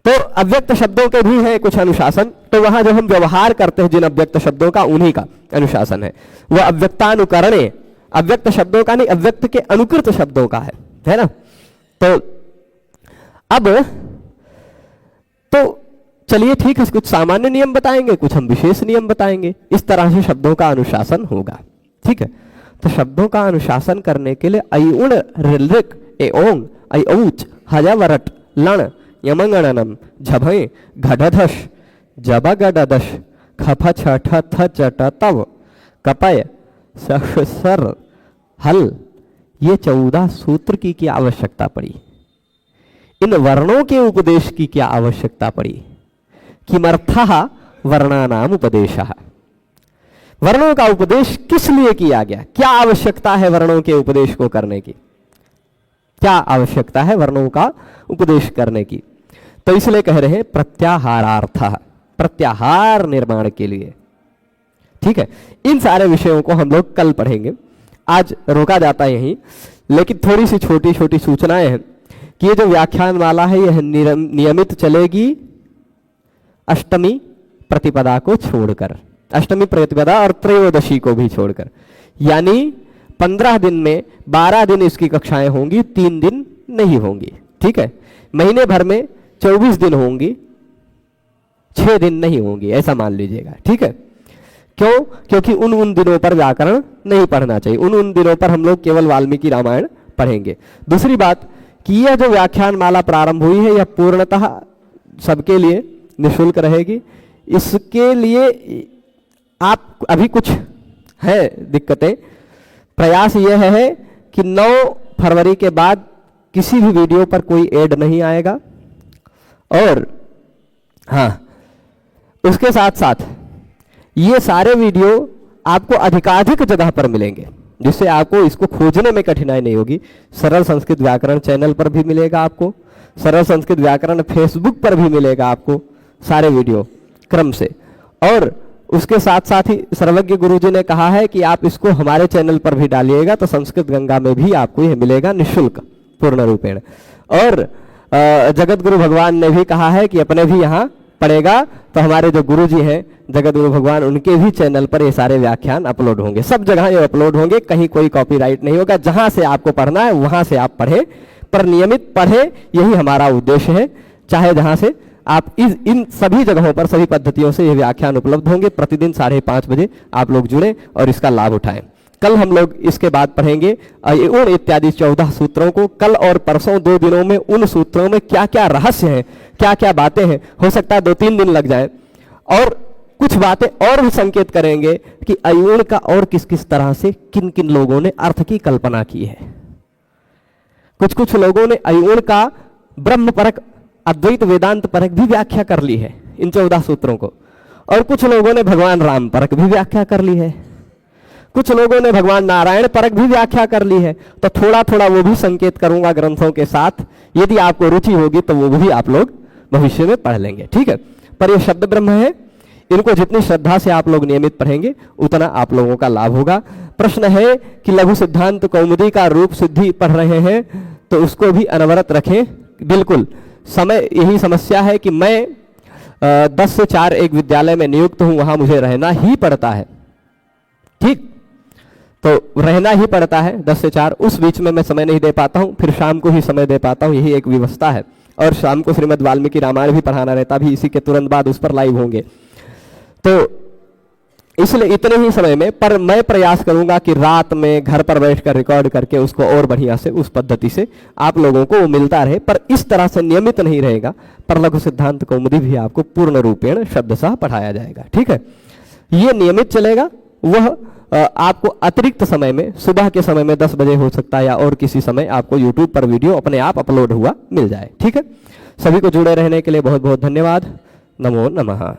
तो अव्यक्त शब्दों के भी है कुछ अनुशासन, तो वहां जो हम व्यवहार करते हैं जिन अव्यक्त शब्दों का, उन्हीं का अनुशासन है। वह अव्यक्तानुकरणे, अव्यक्त शब्दों का नहीं, अव्यक्त के अनुकृत शब्दों का है ना। तो अब तो चलिए ठीक है, कुछ सामान्य नियम बताएंगे, कुछ हम विशेष नियम बताएंगे, इस तरह से शब्दों का अनुशासन होगा, ठीक है। तो शब्दों का अनुशासन करने के लिए अयुण ऋलृक एओंग अयौच हजावरट लण यमंगणनम झभय घडधश जबगडदश खफ छठ थ चट तव कपय सर हल, ये 14 सूत्र की क्या आवश्यकता पड़ी? इन वर्णों के उपदेश की क्या आवश्यकता पड़ी? किमर्थः वर्णानाम उपदेशः, वर्णों का उपदेश किस लिए किया गया? क्या आवश्यकता है वर्णों के उपदेश को करने की? क्या आवश्यकता है वर्णों का उपदेश करने की? तो इसलिए कह रहे हैं प्रत्याहारार्थ, प्रत्याहार निर्माण के लिए, ठीक है। इन सारे विषयों को हम लोग कल पढ़ेंगे, आज रोका जाता है यहीं। लेकिन थोड़ी सी छोटी छोटी सूचनाएं हैं कि ये जो व्याख्यान माला है यह नियमित चलेगी अष्टमी प्रतिपदा को छोड़कर, अष्टमी प्रतिपदा और त्रयोदशी को भी छोड़कर, यानी 15 दिन में 12 दिन इसकी कक्षाएं होंगी, 3 दिन नहीं होंगी, ठीक है। महीने भर में 24 दिन होंगी, 6 दिन नहीं होंगी, ऐसा मान लीजिएगा, ठीक है। क्यों? क्योंकि उन दिनों पर व्याकरण नहीं पढ़ना चाहिए, उन दिनों पर हम लोग केवल वाल्मीकि रामायण पढ़ेंगे। दूसरी बात कि यह जो व्याख्यान माला प्रारंभ हुई है यह पूर्णतः सबके लिए निःशुल्क रहेगी। इसके लिए आप अभी कुछ है दिक्कतें, प्रयास यह है कि 9 फरवरी के बाद किसी भी वीडियो पर कोई ऐड नहीं आएगा, और हाँ उसके साथ साथ ये सारे वीडियो आपको अधिकाधिक जगह पर मिलेंगे, जिससे आपको इसको खोजने में कठिनाई नहीं होगी। सरल संस्कृत व्याकरण चैनल पर भी मिलेगा आपको, सरल संस्कृत व्याकरण फेसबुक पर भी मिलेगा आपको सारे वीडियो क्रम से, और उसके साथ साथ ही सर्वज्ञ गुरुजी ने कहा है कि आप इसको हमारे चैनल पर भी डालिएगा तो संस्कृत गंगा में भी आपको यह मिलेगा निःशुल्क पूर्ण रूपेण। और जगत गुरु भगवान ने भी कहा है कि अपने भी यहाँ पढ़ेगा तो हमारे जो गुरुजी हैं जगत गुरु भगवान, उनके भी चैनल पर ये सारे व्याख्यान अपलोड होंगे। सब जगह ये अपलोड होंगे, कहीं कोई कॉपीराइट नहीं होगा। जहां से आपको पढ़ना है वहां से आप पढ़े, पर नियमित पढ़े, यही हमारा उद्देश्य है। चाहे जहां से आप इन सभी जगहों पर सभी पद्धतियों से ये व्याख्यान उपलब्ध होंगे। प्रतिदिन 5:30 बजे आप लोग जुड़े और इसका लाभ उठाएं। कल हम लोग इसके बाद पढ़ेंगे उन इत्यादि 14 सूत्रों को। कल और परसों 2 दिनों में उन सूत्रों में क्या क्या रहस्य हैं, क्या क्या बातें हैं, हो सकता है 2-3 दिन लग जाए। और कुछ बातें और भी संकेत करेंगे कि अयूण का और किस किस तरह से किन किन लोगों ने अर्थ की कल्पना की है। कुछ लोगों ने अयूण का ब्रह्म परक, अद्वैत वेदांत परक भी व्याख्या कर ली है इन 14 सूत्रों को, और कुछ लोगों ने भगवान राम परक भी व्याख्या कर ली है, कुछ लोगों ने भगवान नारायण परक भी व्याख्या कर ली है। तो थोड़ा थोड़ा वो भी संकेत करूंगा ग्रंथों के साथ, यदि आपको रुचि होगी तो वो भी आप लोग भविष्य में पढ़ लेंगे, ठीक है। पर ये शब्द ब्रह्म है, इनको जितनी श्रद्धा से आप लोग नियमित पढ़ेंगे उतना आप लोगों का लाभ होगा। प्रश्न है कि लघु सिद्धांत कौमुदी का रूप सिद्धि पढ़ रहे हैं तो उसको भी अनवरत रखें। बिल्कुल, समय यही समस्या है कि मैं 10 से 4 एक विद्यालय में नियुक्त हूं, वहां मुझे रहना ही पड़ता है, ठीक। तो रहना ही पड़ता है 10 से 4, उस बीच में मैं समय नहीं दे पाता हूं, फिर शाम को ही समय दे पाता हूं, यही एक व्यवस्था है। और शाम को श्रीमद् वाल्मीकि रामायण भी पढ़ाना रहता, भी इसी के तुरंत बाद उस पर लाइव होंगे। तो इसलिए इतने ही समय में, पर मैं प्रयास करूंगा कि रात में घर पर बैठकर रिकॉर्ड करके उसको और बढ़िया से उस पद्धति से आप लोगों को मिलता रहे। पर इस तरह से नियमित नहीं रहेगा, पर लघु सिद्धांत कौमुदी भी आपको पूर्ण रूपेण शब्दशः पढ़ाया जाएगा, ठीक है। ये नियमित चलेगा। वह आपको अतिरिक्त समय में, सुबह के समय में 10 बजे हो सकता है या और किसी समय आपको YouTube पर वीडियो अपने आप अपलोड हुआ मिल जाए, ठीक है। सभी को जुड़े रहने के लिए बहुत बहुत धन्यवाद। नमो नमः।